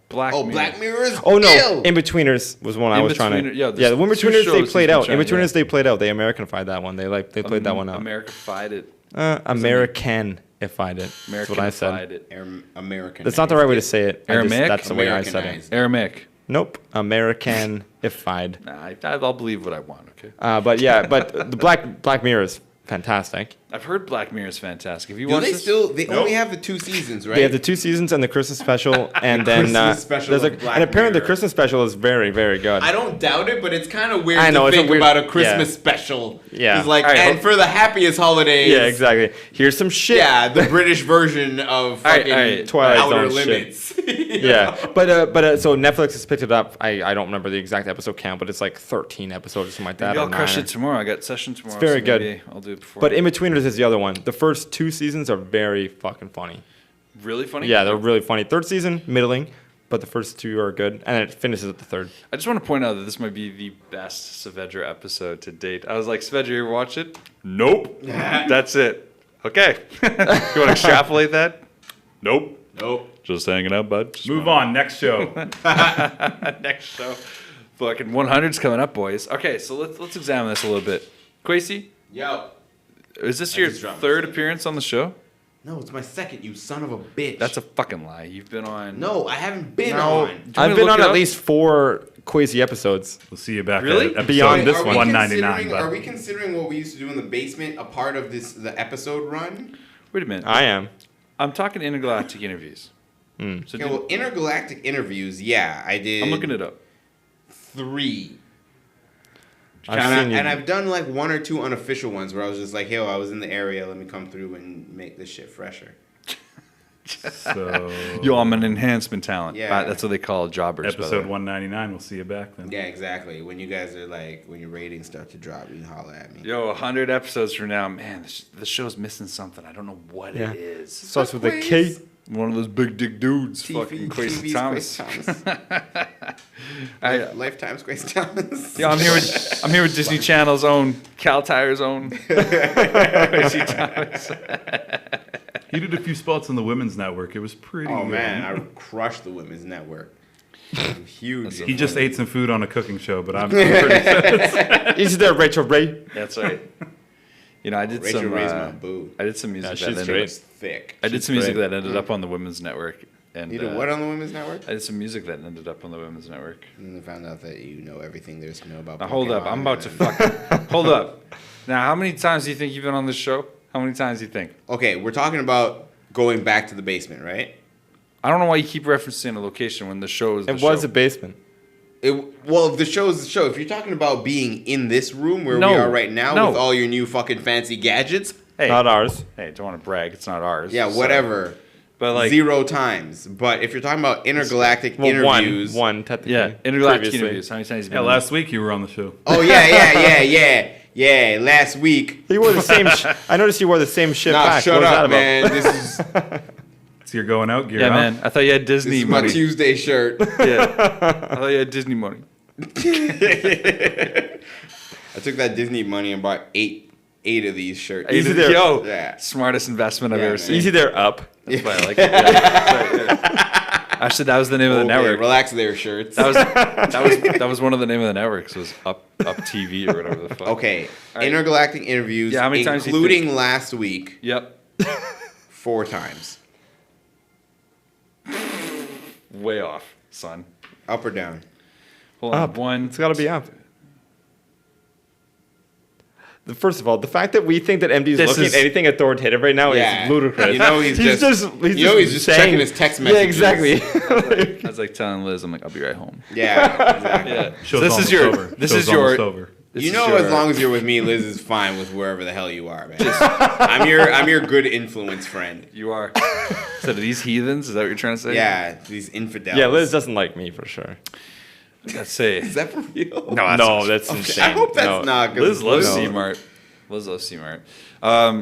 Black Oh, Mirror. Black Mirror is Oh no, ill. In-Betweeners was one I was trying to. In-Betweener- yeah, the there's two In-Betweeners they shows played he's out. been trying, In-Betweeners yeah. they played out. They Americanified that one. They played that one out. America-fied it. Americanified it. That's what I said. American-fied it. American. That's not the right way to say it. Aramaic? That's the way I said it. Americanized. Aramaic. Nope. Americanified. Nah, I'll believe what I want, okay? But yeah, but the Black Mirror is fantastic. I've heard Black Mirror is fantastic. Have you Do watched they this? still? They only have the 2 seasons, right? They have the 2 seasons and the Christmas special, and then Christmas special there's of Black and apparently the Mirror. Christmas special is very, very good. I don't doubt it, but it's kind of weird I know, to it's a think weird- about a Christmas yeah. special. Yeah. It's like, All right, and hold- for the happiest holidays. Yeah, exactly. Here's some shit. Yeah, the British version of All right, fucking all right. Twilight Outer Zone shit. Limits. Yeah, but so Netflix has picked it up. I don't remember the exact episode count, but it's like 13 episodes or something like that. Maybe or I'll crush 9. it tomorrow. I got session tomorrow. very so good. maybe I'll do it before. But In-Betweeners is the other one. The first 2 seasons are very fucking funny. really funny. Yeah, they're really funny. 3rd season, middling, but the first 2 are good, and it finishes at the 3rd. I just want to point out that this might be the best Saavedra episode to date. I was like, Saavedra, you ever watch it? Nope. That's it. Okay. You want to extrapolate that? Nope. Nope. Just hanging out, bud. Just Move on. Next show. Next show. Fucking 100's coming up, boys. Okay, so let's examine this a little bit. Kwasi, Yo. is this I your just dropped 3rd my appearance on the show? No, it's my 2nd, you son of a bitch. That's a fucking lie. You've been on. No, I haven't been No. on. Do you I've wanna been look on it at up? least 4 Kwasi episodes. We'll see you back Really? at episode Beyond this Are we one. 199. considering- Are But we considering what we used to do in the basement a part of the episode run? Wait a minute. I am. I'm talking intergalactic interviews. So Okay, did- well, intergalactic interviews, yeah, I did. I'm looking it up. 3. I've seen you. And I've done like 1 or 2 unofficial ones where I was just like, "Yo, I was in the area. Let me come through and make this shit fresher." so Yo, I'm an enhancement talent. Yeah. That's what they call jobbers. by the episode way. 199. We'll see you back then. Yeah, exactly. When you guys are like, when your ratings start to drop, you holler at me. Yo, 100 episodes from now, man, the show's missing something. I don't know what Yeah. it is. Starts with a K. One of those big dick dudes, TV, fucking Kwasi TV's Thomas. Kwasi I- Lifetime's Kwasi Thomas. Yeah, I'm here with Disney Channel's own, Cal Tire's own. Kwasi Thomas. He did a few spots on the Women's Network. It was pretty Oh good. man, I crushed the Women's Network. I'm huge. He just ate some food on a cooking show, but I'm pretty Is there Rachel Ray? That's right. You know, I did Rachel some. Ray's my boo. I did some music Yeah, that she's ended great. up, It's thick. I did She's some music great. that ended up on the Women's Network, and You did what on the Women's Network? I did some music that ended up on the Women's Network. And I found out that you know everything there is to know about. Now hold up, Pokemon I'm about to and- fucking hold up. Now, how many times do you think you've been on this show? How many times do you think? Okay, we're talking about going back to the basement, right? I don't know why you keep referencing a location when the show is. It was a basement. Well, if the show is the show. If you're talking about being in this room where No, we are right now no. with all your new fucking fancy gadgets, Hey, Not ours. hey, don't want to brag. It's not ours. yeah, so- whatever. But like, 0 times. But if you're talking about intergalactic interviews, one technically. yeah, intergalactic previously. interviews. How many times have you been? Yeah, on last week you were on the show. Oh yeah. Last week. He wore the same. I noticed he wore the same shit Nah, back. shut What was that up, about? man. This is So you're going out, gear Yeah, up. man. I thought you had Disney this is my money. Tuesday shirt. Yeah, I thought you had Disney money. I took that Disney money and bought 8 8 of these shirts. Yo, Yeah. smartest investment I've Yeah, ever man. seen. Easy there, up. That's why I like it. Yeah. Actually, that was the name of the network. Relax there, shirts. That was one of the name of the networks. Was Up TV or whatever the fuck. Okay, right. Intergalactic interviews, Yeah, how many times do you including last week, Yep. 4 times. Way off, son. Up or down? Hold on. Up. One. It's got to be up. First of all, the fact that we think that MD is This looking is- at anything authoritative right now Yeah. is ludicrous. You know he's just saying- checking his text Yeah, messages. exactly. I was like telling Liz, I'm like, I'll be right home. Yeah, exactly. Yeah. Show's This is almost your. over. This Show's is your. almost over. this You is know, your- as long as you're with me, Liz is fine with wherever the hell you are, man. I'm your good influence friend. You are. So these heathens? Is that what you're trying to say? Yeah, these infidels. Yeah, Liz doesn't like me for sure. Let's say. Is that for real? No, That's Okay, insane. I hope that's No. not. 'cause Liz loves no. C-Mart. Liz loves C-Mart.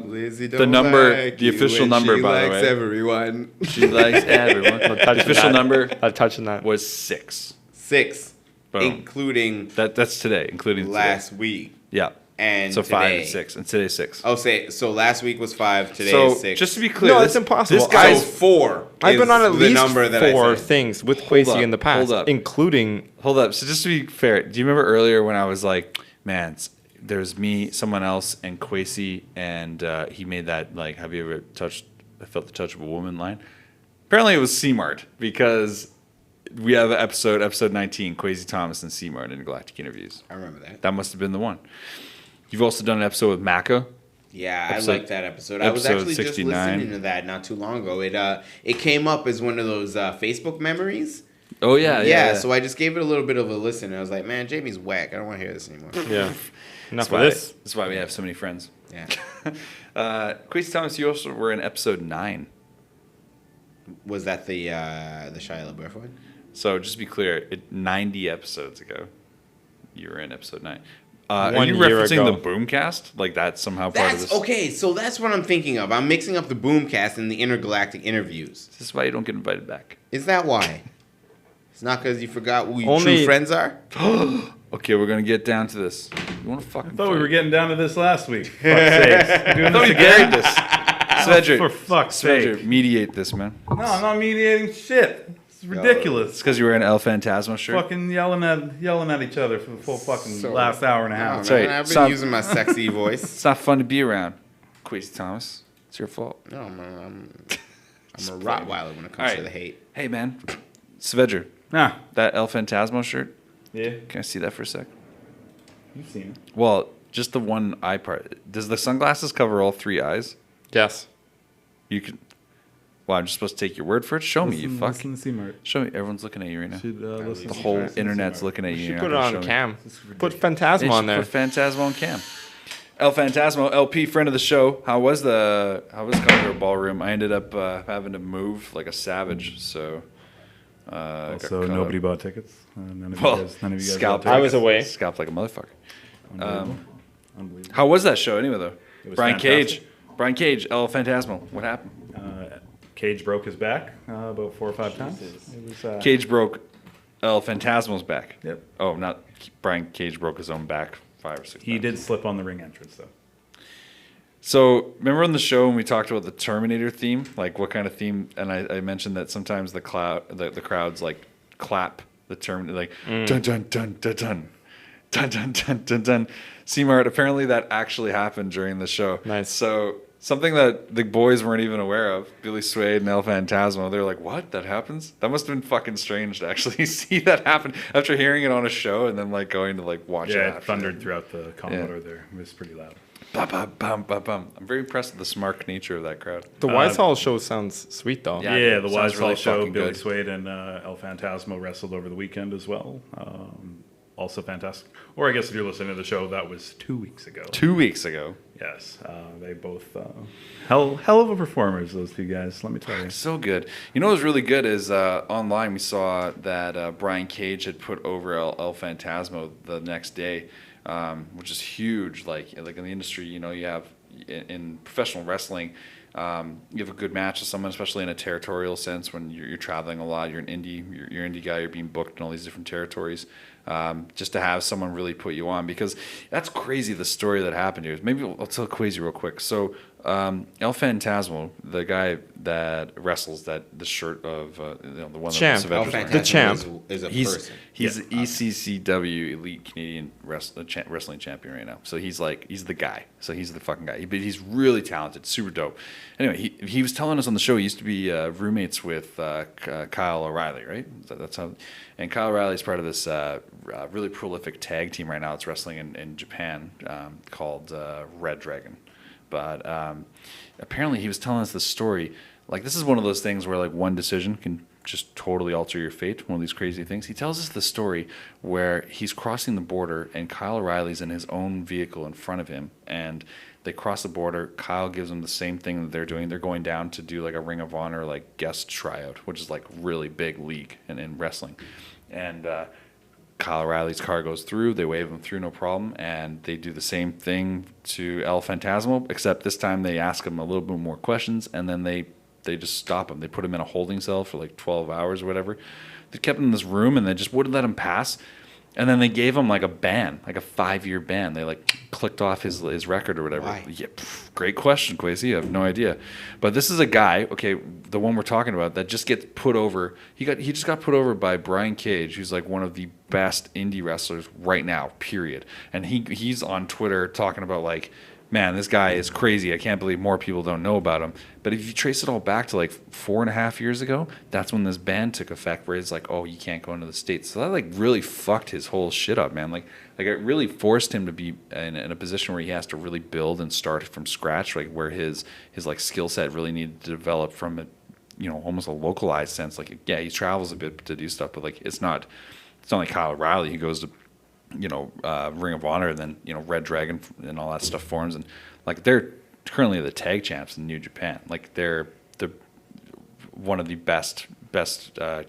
Lizzie The don't number, like the you official and number, she by the likes way. everyone. She likes everyone. The Touching official that. number Not touching that. was 6. 6, Boom. including That's today, including today. last week Yeah. and So 5 today. and 6, and today's 6. Oh, so last week was 5. Today So is 6. just to be clear, No, this, it's impossible. This guy's So 4. I've been on at the least number that I 4 said. things with Hold Kwasi up, in the past, hold up. including Hold up. So just to be fair, do you remember earlier when I was like, man, there's me, someone else, and Kwasi, and he made that, like, have you ever felt the touch of a woman line? Apparently it was C-Mart, because we have episode 19, Kwasi Thomas and C-Mart Intergalactic Interviews. I remember that. That must have been the one. You've also done an episode with Maka. Yeah, Episode- I like that episode. I was episode actually 69. just listening to that not too long ago. It came up as one of those Facebook memories. Oh, yeah. So I just gave it a little bit of a listen. And I was like, man, Jamie's whack. I don't want to hear this anymore. yeah. Enough That's of this. That's why we have so many friends. Yeah. Kwasi Thomas, you also were in episode 9. Was that the Shia LaBeouf one? So just to be clear, 90 episodes ago, you were in episode 9. One Are you year referencing ago. the Boomcast? Like that's somehow part of That's this? okay. So that's what I'm thinking of. I'm mixing up the Boomcast and the Intergalactic interviews. This is why you don't get invited back. Is that why? It's not because you forgot who your Only- true friends are. Okay, we're gonna get down to this. You want to fucking? I thought we were fight? getting down to this last week. Fuck's sakes. We're doing I thought this we again? buried this. Svedra, For fuck's Svedra, sake. mediate this, man. No, I'm not mediating shit. It's It's ridiculous. because you were in El Phantasmo shirt. Fucking yelling at each other for the full fucking So- last hour and a Oh, half. That's right. man, I've been Stop. using my sexy voice. It's not fun to be around. Kwasi Thomas, it's your fault. No, man, I'm a Rottweiler when it comes All to right. the hate. Hey, man, Svedra, Nah. that El Phantasmo shirt. Yeah. Can I see that for a sec? You've seen it. Well, just the one eye part. Does the sunglasses cover all 3 eyes? Yes. You can. Well, I'm just supposed to take your word for it. Show me, you fuck. Listen to C-Mart. Show me. Everyone's looking at you right now. Should, listen The to whole C-Mart. internet's looking at you. You You're should put it not on gonna show me. cam. This is Put ridiculous. Phantasma Yeah, on there. Put Phantasmo on cam. El Phantasmo, LP, friend of the show. How was Conquer Ballroom? I ended up having to move like a savage, so. got Also, caught nobody up. bought tickets. None of you Well, guys bought scalped. tickets. I was away. Scalped like a motherfucker. Unbelievable. Unbelievable. How was that show anyway, though? It was Brian fantastic. Cage. Brian Cage, El Phantasmo. What happened? Cage broke his back about 4 or 5 times. It was, Cage broke El Phantasmo's back. Yep. Oh, not Brian Cage broke his own back 5 or 6 He times. did slip on the ring entrance, though. So remember on the show when we talked about the Terminator theme, like what kind of theme? And I mentioned that sometimes the crowds like clap the Terminator, like dun dun dun dun dun dun dun dun dun dun. C-Mart, apparently that actually happened during the show. Nice. So something that the boys weren't even aware of, Billy Swade and El Phantasmo, they're like, "What? That happens?" That must have been fucking strange to actually see that happen after hearing it on a show and then like going to like watch it. Yeah, after it thundered that. throughout the Commodore there. It was pretty loud. Bum, bum, bum, bum, bum. I'm very impressed with the smart nature of that crowd. The Wise Hall show sounds sweet though. Yeah. Yeah, the sounds Wise really Hall show, fucking Billy good. Swade and El Phantasmo wrestled over the weekend as well. Also fantastic. Or I guess if you're listening to the show, that was 2 weeks ago. 2 weeks ago. Yes, they both hell of a performers. Those two guys, let me tell you. So good. You know what was really good is online we saw that Brian Cage had put over El Phantasmo the next day, which is huge. Like in the industry, you know, you have in professional wrestling, you have a good match with someone, especially in a territorial sense when you're traveling a lot. You're an indie, you're indie guy. You're being booked in all these different territories. just to have someone really put you on, because that's crazy. The story that happened here. Maybe I'll tell Kwasi real quick. So El Phantasmo, the guy that wrestles the shirt of the one Champ. that El Saavedra's wearing. The champ. is a He's person. the ECCW Elite Canadian Wrestling Champion right now. So he's the guy. So he's the fucking guy. But he's really talented, super dope. Anyway, he was telling us on the show he used to be roommates with Kyle O'Reilly, right? That's how. And Kyle O'Reilly is part of this really prolific tag team right now. It's wrestling in Japan called Red Dragon. But apparently he was telling us the story. Like, this is one of those things where, like, one decision can just totally alter your fate, one of these crazy things. He tells us the story where he's crossing the border and Kyle O'Reilly's in his own vehicle in front of him, and they cross the border. Kyle gives them the same thing that they're doing. They're going down to do, like, a Ring of Honor, like, guest tryout, which is, like, really big league in wrestling. And Kyle O'Reilly's car goes through. They wave him through, no problem. And they do the same thing to El Phantasmo, except this time they ask him a little bit more questions, and then they just stop him. They put him in a holding cell for like 12 hours or whatever. They kept him in this room, and they just wouldn't let him pass. And then they gave him like a ban, like a 5-year ban. They like clicked off his record or whatever. Why? Yeah, great question, Kwasi. I have no idea. But this is a guy, okay, the one we're talking about, that just gets put over. He just got put over by Brian Cage, who's like one of the best indie wrestlers right now, period. And he's on Twitter talking about like, man, this guy is crazy. I can't believe more people don't know about him. But if you trace it all back to like 4.5 years ago, that's when this ban took effect, where it's like, oh, you can't go into the States. So that like really fucked his whole shit up, man. Like it really forced him to be in a position where he has to really build and start from scratch, like where his like skill set really needed to develop from a, almost a localized sense. Like, yeah, he travels a bit to do stuff, but like it's not like Kyle O'Reilly who goes to Ring of Honor, and then Red Dragon and all that stuff forms, and like they're currently the tag champs in New Japan. Like they're one of the best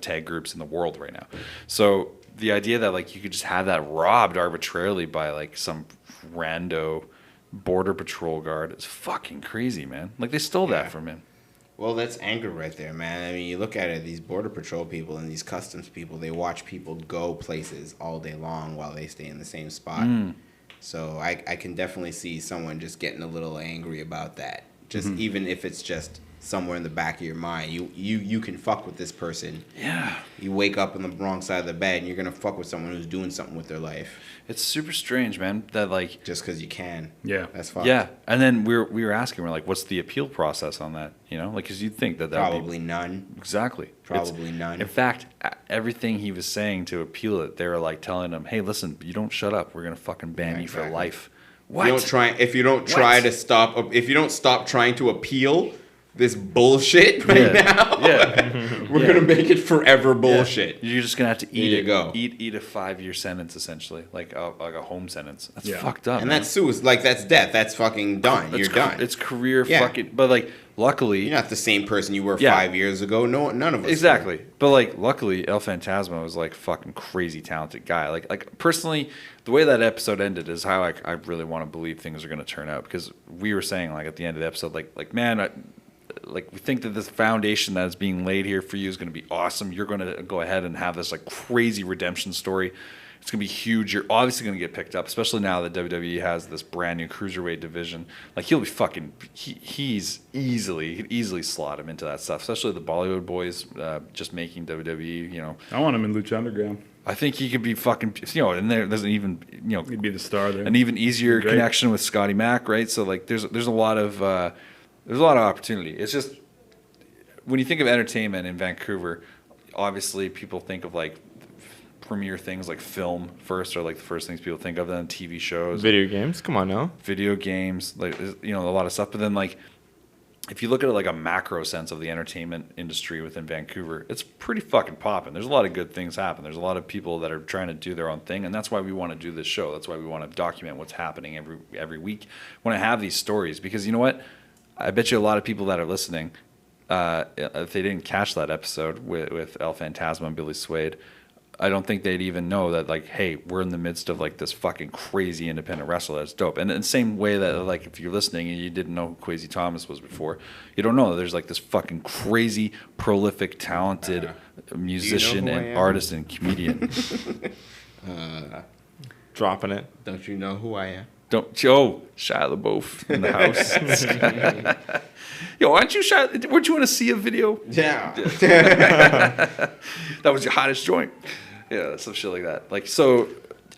tag groups in the world right now. So the idea that like you could just have that robbed arbitrarily by like some rando border patrol guard is fucking crazy, man. Like they stole that from him. Well, that's anger right there, man. I mean, you look at it, these border patrol people and these customs people, they watch people go places all day long while they stay in the same spot. So I can definitely see someone just getting a little angry about that. Just even if it's just somewhere in the back of your mind, you can fuck with this person. Yeah. You wake up on the wrong side of the bed and you're going to fuck with someone who's doing something with their life. It's super strange, man, that like just because you can. Yeah. That's fucked. Yeah. And then we were asking, we're like, what's the appeal process on that? Like, because you'd think that probably none. Exactly. Probably none. In fact, everything he was saying to appeal it, they were like telling him, hey, listen, you don't shut up, we're going to fucking ban you for life. What? If you don't stop trying to appeal this bullshit now, we're gonna make it forever bullshit. You're just gonna have to eat it. Go. Eat a 5-year sentence, essentially, like a home sentence. That's fucked up. And man. that's suicide. Like that's death. That's fucking done. You're done. It's career fucking. But like, luckily, you're not the same person you were 5 years ago. No, none of us. Exactly. Were. But like, luckily, El Phantasmo was like fucking crazy talented guy. Like personally, the way that episode ended is how I really want to believe things are gonna turn out, because we were saying like at the end of the episode, like man. Like we think that this foundation that is being laid here for you is going to be awesome. You're going to go ahead and have this like crazy redemption story. It's going to be huge. You're obviously going to get picked up, especially now that WWE has this brand new cruiserweight division. Like he'll be fucking. He could easily slot him into that stuff, especially the Bollywood boys just making WWE. I want him in Lucha Underground. I think he could be fucking. And there's an even he'd be the star there. An even easier connection with Scotty Mac, right? So like there's a lot of. There's a lot of opportunity. It's just, when you think of entertainment in Vancouver, obviously people think of like premier things like film first, or like the first things people think of, then TV shows. Video games, come on now. Video games, like, a lot of stuff. But then like, if you look at it like a macro sense of the entertainment industry within Vancouver, it's pretty fucking popping. There's a lot of good things happen. There's a lot of people that are trying to do their own thing, and that's why we want to do this show. That's why we want to document what's happening every week. We want to have these stories, because you know what? I bet you a lot of people that are listening, if they didn't catch that episode with El Phantasmo and Billy Swade, I don't think they'd even know that, like, hey, we're in the midst of like this fucking crazy independent wrestler that's dope. And in the same way that, like, if you're listening and you didn't know who Kwasi Thomas was before, you don't know that there's like this fucking crazy, prolific, talented musician and artist and comedian. Dropping it. Don't you know who I am? Don't Joe Shia LaBeouf in the house. Yo, aren't you Shia? Weren't you in a Sia video? Yeah. That was your hottest joint. Yeah, some shit like that. Like so,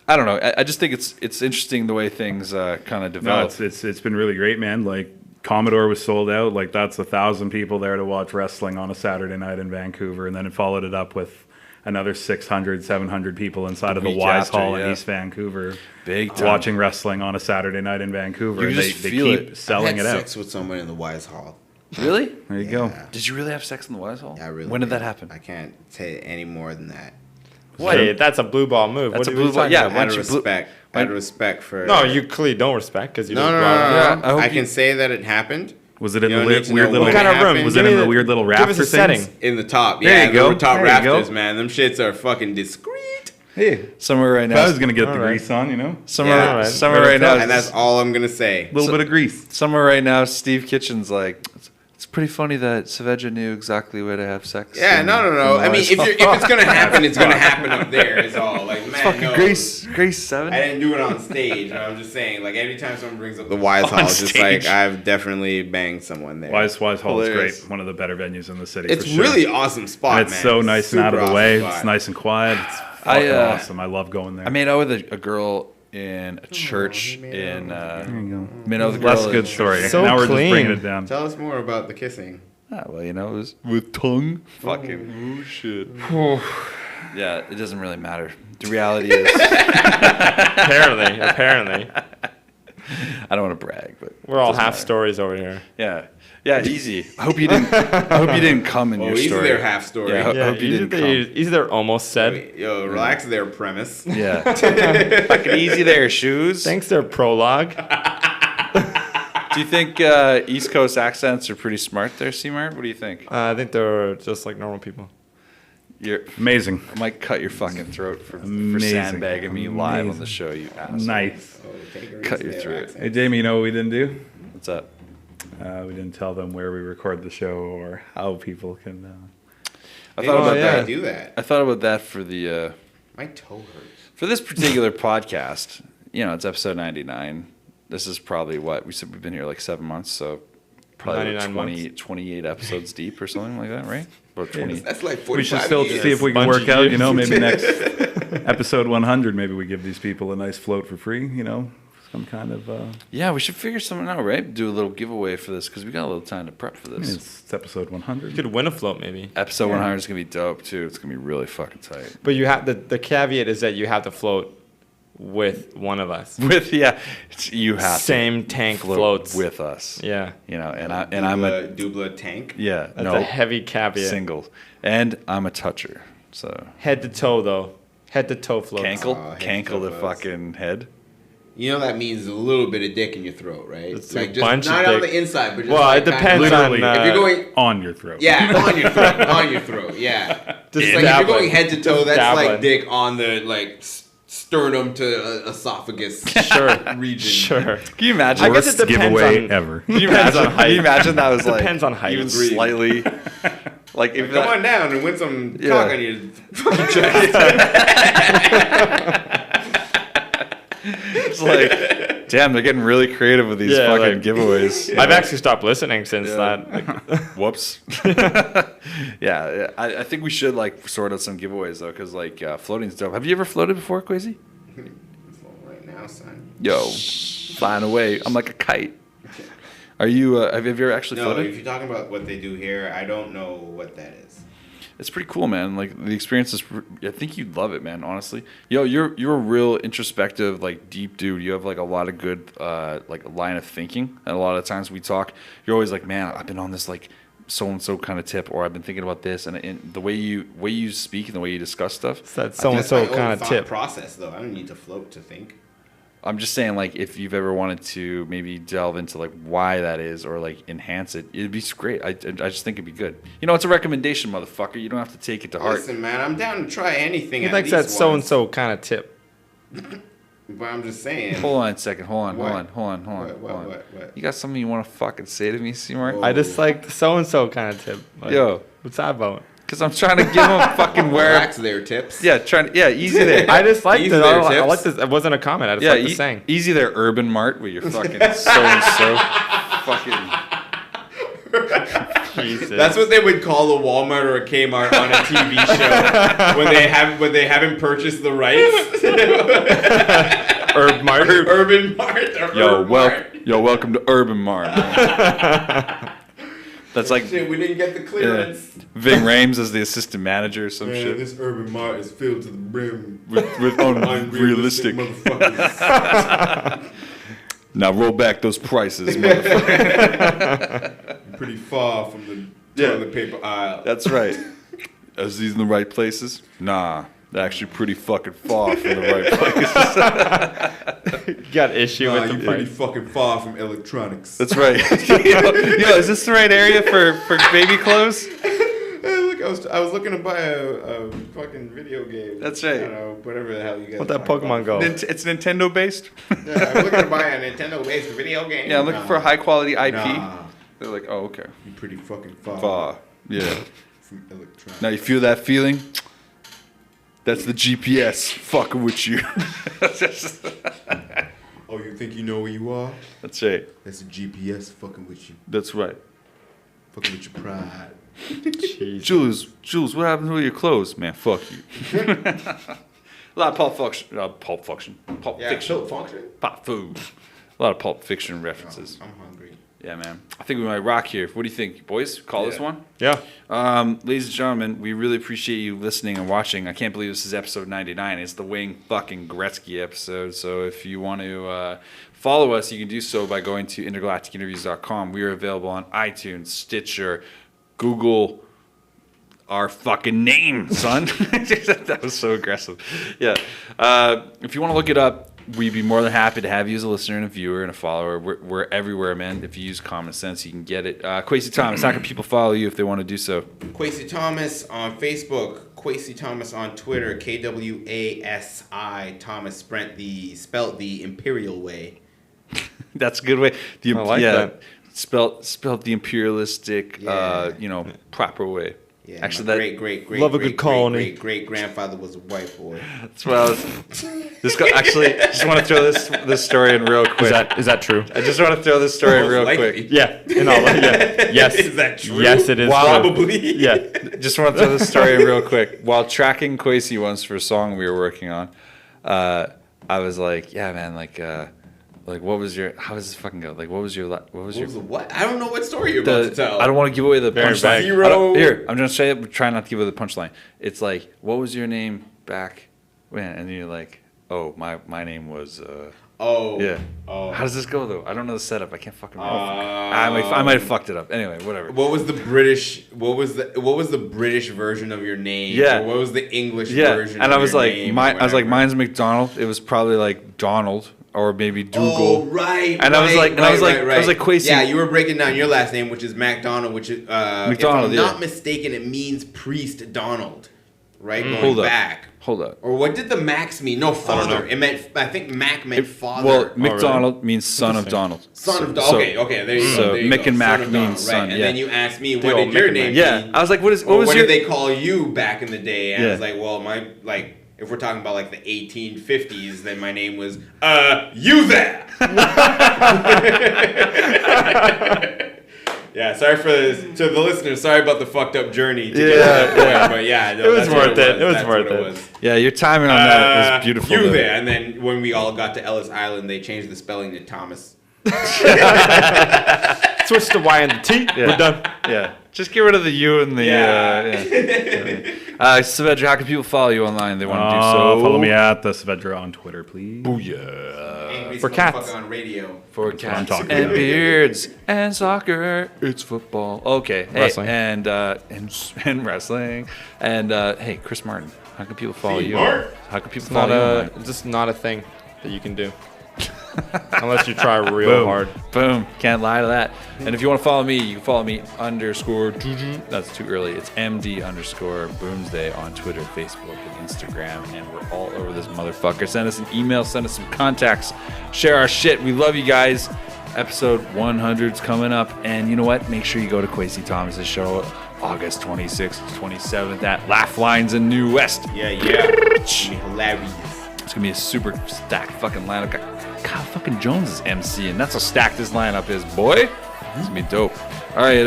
I don't know. I just think it's interesting the way things kind of No, develop. it's been really great, man. Like Commodore was sold out. Like that's 1,000 people there to watch wrestling on a Saturday night in Vancouver, and then it followed it up with another 600, 700 people inside of the week Wise after, Hall yeah. in East Vancouver, Big time. watching wrestling on a Saturday night in Vancouver. You And just they feel keep it. selling I it had out. sex with someone in the Wise Hall. Really? There you go. Yeah. Did you really have sex in the Wise Hall? Yeah, I really. When did that happen? I can't say any more than that. What? Hey, that's a blue ball move. That's What a are you blue ball- talking yeah, about? Out of once you blew- respect. Out of respect for. No, you clearly don't respect because you No, just no, brought no, it no, up. Yeah, I hope I you- can say that it happened. Was it in You the don't need to weird know little? what kind of room? happened. Was Give it me in the the- weird little give rafter us a things? setting. In the top, There yeah, you go. the top There you go. rafters, man. Them shits are fucking discreet. Hey, Somewhere right if I now. was gonna get the All right. grease on, you know, Somewhere, Yeah, alright. somewhere Very right now. And that's all I'm gonna say. a little bit of grease. Somewhere right now, Steve Kitchen's like, it's pretty funny that Saavedra knew exactly where to have sex. Yeah, in- no. in the I mean, Wise if Hall. it's gonna happen, it's gonna happen up there. Is all. Like, man, Fucking no. Grace 7. I didn't do it on stage. I'm just saying, like, every time someone brings up the Wise Hall, it's just stage. like I've definitely banged someone there. Wise Hall is Hilarious. great. One of the better venues in the city. It's for sure. really awesome spot, And it's man. so nice and out of Super the way. awesome It's spot. nice and quiet. It's I, fucking awesome. I love going there. I made out with a girl in a church made in. there you go. Made out with a girl. Less in- good story. So now we're just clean. bringing it down. Tell us more about the kissing. Ah, well, you know, it was with tongue. Fucking. Oh shit. Yeah, it doesn't really matter. The reality is, Apparently. I don't want to brag, but We're all doesn't half matter. stories over here. Yeah, easy. I hope you didn't come in Oh, your easy story. there, half story. Yeah, Yeah, hope you didn't come. either they're almost said. Yo, relax there, premise. Yeah. Fucking easy there, shoes. Thanks, their prologue. Do you think East Coast accents are pretty smart there, C-Mart? What do you think? I think they're just like normal people. Amazing. I might cut your fucking throat for Amazing. sandbagging me live on Amazing. the show, you asshole. Nice. Oh, take a Cut your risk there, throat. accent. Hey, Jamie, you know what we didn't do? What's up? We didn't tell them where we record the show or how people can. I Hey, thought why about did yeah. I that. do that? I thought about that for the My toe hurts. for this particular podcast. You know, it's episode 99. This is probably what we said. We've been here like 7 months, so probably 99 28 episodes deep or something like that, right? Or 20. That's like 45 We should still years. see if we can Bunch work of out. years. You know, maybe next episode 100, maybe we give these people a nice float for free. You know, some kind of. Yeah, we should figure something out, right? Do a little giveaway for this because we got a little time to prep for I mean, this. it's episode 100. You could win a float maybe. Episode 100 is gonna be dope too. It's gonna be really fucking tight. But you have the caveat is that you have to float with one of us. With you have Same to tank float floats. with us. Yeah. You know, and I'm a Dubla tank. yeah That's no a heavy caveat. single, and I'm a toucher. So Head to toe though. Head to toe floats. cankle, Oh, head to cankle the toe floats. fucking head. You know that means a little bit of dick in your throat, right? It's like a just bunch of not on dick. the inside, but just Well, like it depends kind of, on, if you're going, On your throat. yeah, on your throat, on your throat, yeah. Just It's like if you're dabbling. going head to toe, that's Dabbling. like dick on the like sternum to esophagus Sure. region. Sure. Can you imagine? I guess Worst it depends giveaway on- ever. Can you Depends imagine? on height. Can you imagine that was like Depends on height. even Agreed. slightly. Like if Come that, on down and win some Yeah. cock on your fucking chest. it's like, damn, they're getting really creative with these Yeah, fucking like- giveaways. I've actually stopped listening since Yeah. that. Like, Whoops. Yeah, I think we should like sort out some giveaways though, because like floating's dope. Have you ever floated before, Kwasi? Right now, son. Yo, flying away. I'm like a kite. Are you? Have you ever actually No, floated? if you're talking about what they do here, I don't know what that is. It's pretty cool, man. Like the experience is. I think you'd love it, man. Honestly, yo, you're a real introspective, like deep dude. You have like a lot of good, like a line of thinking. And a lot of times we talk, you're always like, man, I've been on this like so and so kind of tip, or I've been thinking about this, and the way you speak and the way you discuss stuff. it's that That's so and so my own kind of thought tip. process, though. I don't need to float to think. I'm just saying, like, if you've ever wanted to maybe delve into like why that is, or like enhance it, it'd be great. I just think it'd be good. You know, it's a recommendation, motherfucker. You don't have to take it to heart. Listen, man, I'm down to try anything. He at likes that least so and once. so kind of tip. But I'm just saying. Hold on a second. Hold on. What? Hold on. What? You got something you want to fucking say to me, Seymour? Oh. I just like the so and so kind of tip. Like, Yo. what's that about? Because I'm trying to give them fucking wear. Relax there, Tips. Yeah, easy there. I just liked it. Easy there, I Tips. like this. It wasn't a comment. I just Yeah, like the saying. easy there, Urban Mart, where you're fucking so fucking. Jesus. That's what they would call a Walmart or a Kmart on a TV show when they haven't purchased the rights. Urban Mart. Urban Mart. Or Welcome to Urban Mart. That's like shit, we didn't get the clearance. Ving Rhames as the assistant manager or some shit. This Urban Mart is filled to the brim With unrealistic. motherfuckers. Now roll back those prices, motherfucker. Pretty far from the toilet paper aisle. That's right. Is these in the right places? Nah, they're actually pretty fucking far from the right places. Got issue with the pretty price. fucking far from electronics. That's right. yo, is this the right area for baby clothes? Hey, look, I was looking to buy a fucking video game. That's right. I don't know, whatever the hell you guys. Let that talk Pokemon about. go. It's Nintendo based. Yeah, I'm looking to buy a Nintendo-based video game. Yeah, I'm looking for a high quality IP. Nah, They're like, oh, okay. you're pretty fucking far Far. Yeah. from electronics. Now you feel that feeling? That's the GPS fucking with you. Oh, you think you know where you are? That's right. That's the GPS fucking with you. That's right. Fucking with your pride. Jules, what happened to your clothes? Man, fuck you. A lot of Pulp Fiction. Pulp Fiction. Pop food. A lot of Pulp Fiction references. I'm hungry. Yeah, man. I think we might rock here. What do you think, boys? Call this one? Yeah. Ladies and gentlemen, we really appreciate you listening and watching. I can't believe this is episode 99. It's the Wayne fucking Gretzky episode. So if you want to follow us, you can do so by going to intergalacticinterviews.com. We are available on iTunes, Stitcher, Google, our fucking name, son. That was so aggressive. Yeah. If you want to look it up, we'd be more than happy to have you as a listener and a viewer and a follower. We're everywhere, man. If you use common sense, you can get it. Kwasi Thomas, how can people follow you if they want to do so? Kwasi Thomas on Facebook. Kwasi Thomas on Twitter. KWASI Thomas spelt the imperial way. That's a good way. I like that. Spelled the imperialistic, proper way. Yeah, actually, my that great Love a good colony. Great grandfather was a white boy. that's what I was. This guy, actually, just want to throw this story in real quick. Is that true? I just want to throw this story in Most real likely. quick. Yeah. In all, yeah. Yes. Is that true? Yes, it is. Probably. True. Yeah. Just want to throw this story in real quick. While tracking Kwasi once for a song we were working on, I was like, yeah, man, like what was your? How does this fucking go? Like, what was your? What? I don't know what story you're about to tell. I don't want to give away the punchline. vague. Zero. Here, I'm gonna say it, but try not to give away the punchline. It's like, what was your name back when? And you're like, oh, my name was. Oh. Yeah. Oh. How does this go though? I don't know the setup. I can't fucking remember. I might have fucked it up. Anyway, whatever. What was the British? What was the British version of your name? Yeah. Or what was the English Yeah, version? and of I was your like, name I was like, whatever? mine's McDonald. It was probably like Donald or maybe Dougal. Oh right. And I was like, I was like Kwasi. Yeah, you were breaking down your last name, which is McDonald, which is McDonald, if I'm yeah. not mistaken, it means priest Donald, right? Going Hold up. back. Hold up. Or what did the Max mean? No, father. know. It meant. I think Mac meant father. Well, McDonald means son of Donald. Son of So- Donald. Okay, there you go. so there you Mick go. and Mac Son of means Donald, son, right. And yeah. then you asked me, The what old did your Mick and name Yeah, mean? I was like, what Or was what your? did they call you back in the day? And I Yeah. was like, well, if we're talking about like the 1850s, then my name was you there. Yeah, sorry to the listeners. Sorry about the fucked up journey to get to that point, but yeah, no, It was that's what worth it. It was That's worth what it. was. Yeah, your timing on that was beautiful. You though. there, and then when we all got to Ellis Island, they changed the spelling to Thomas. Switch the Y and the T. Yeah. We're done. Yeah, just get rid of the U and the. Saavedra, how can people follow you online? They want to do so. Follow me at the Saavedra on Twitter, please. Booyah. Angry For cats. motherfucker on radio. For what I'm cats talking and about. beards and soccer, it's football. Okay, hey, Wrestling. and wrestling, and hey, Chris Martin. How can people follow you? C-Mart? How can people It's not follow you? a just not a thing that you can do unless you try real Boom. hard. Boom. Can't lie to that. And if you want to follow me, you can follow me _. That's too early. It's MD_Boomsday on Twitter, Facebook, and Instagram. And we're all over this motherfucker. Send us an email. Send us some contacts. Share our shit. We love you guys. Episode 100's coming up. And you know what? Make sure you go to Kwasi Thomas' show August 26th, 27th at Lafflines in New West. Yeah. It's gonna be hilarious. It's gonna be a super stacked fucking lineup. Got Kyle fucking Jones is MC, and that's how stacked this lineup is, boy. It's gonna be dope. All right,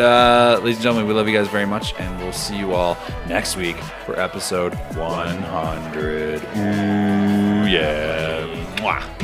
ladies and gentlemen, we love you guys very much, and we'll see you all next week for episode 100. Ooh, yeah. Mwah.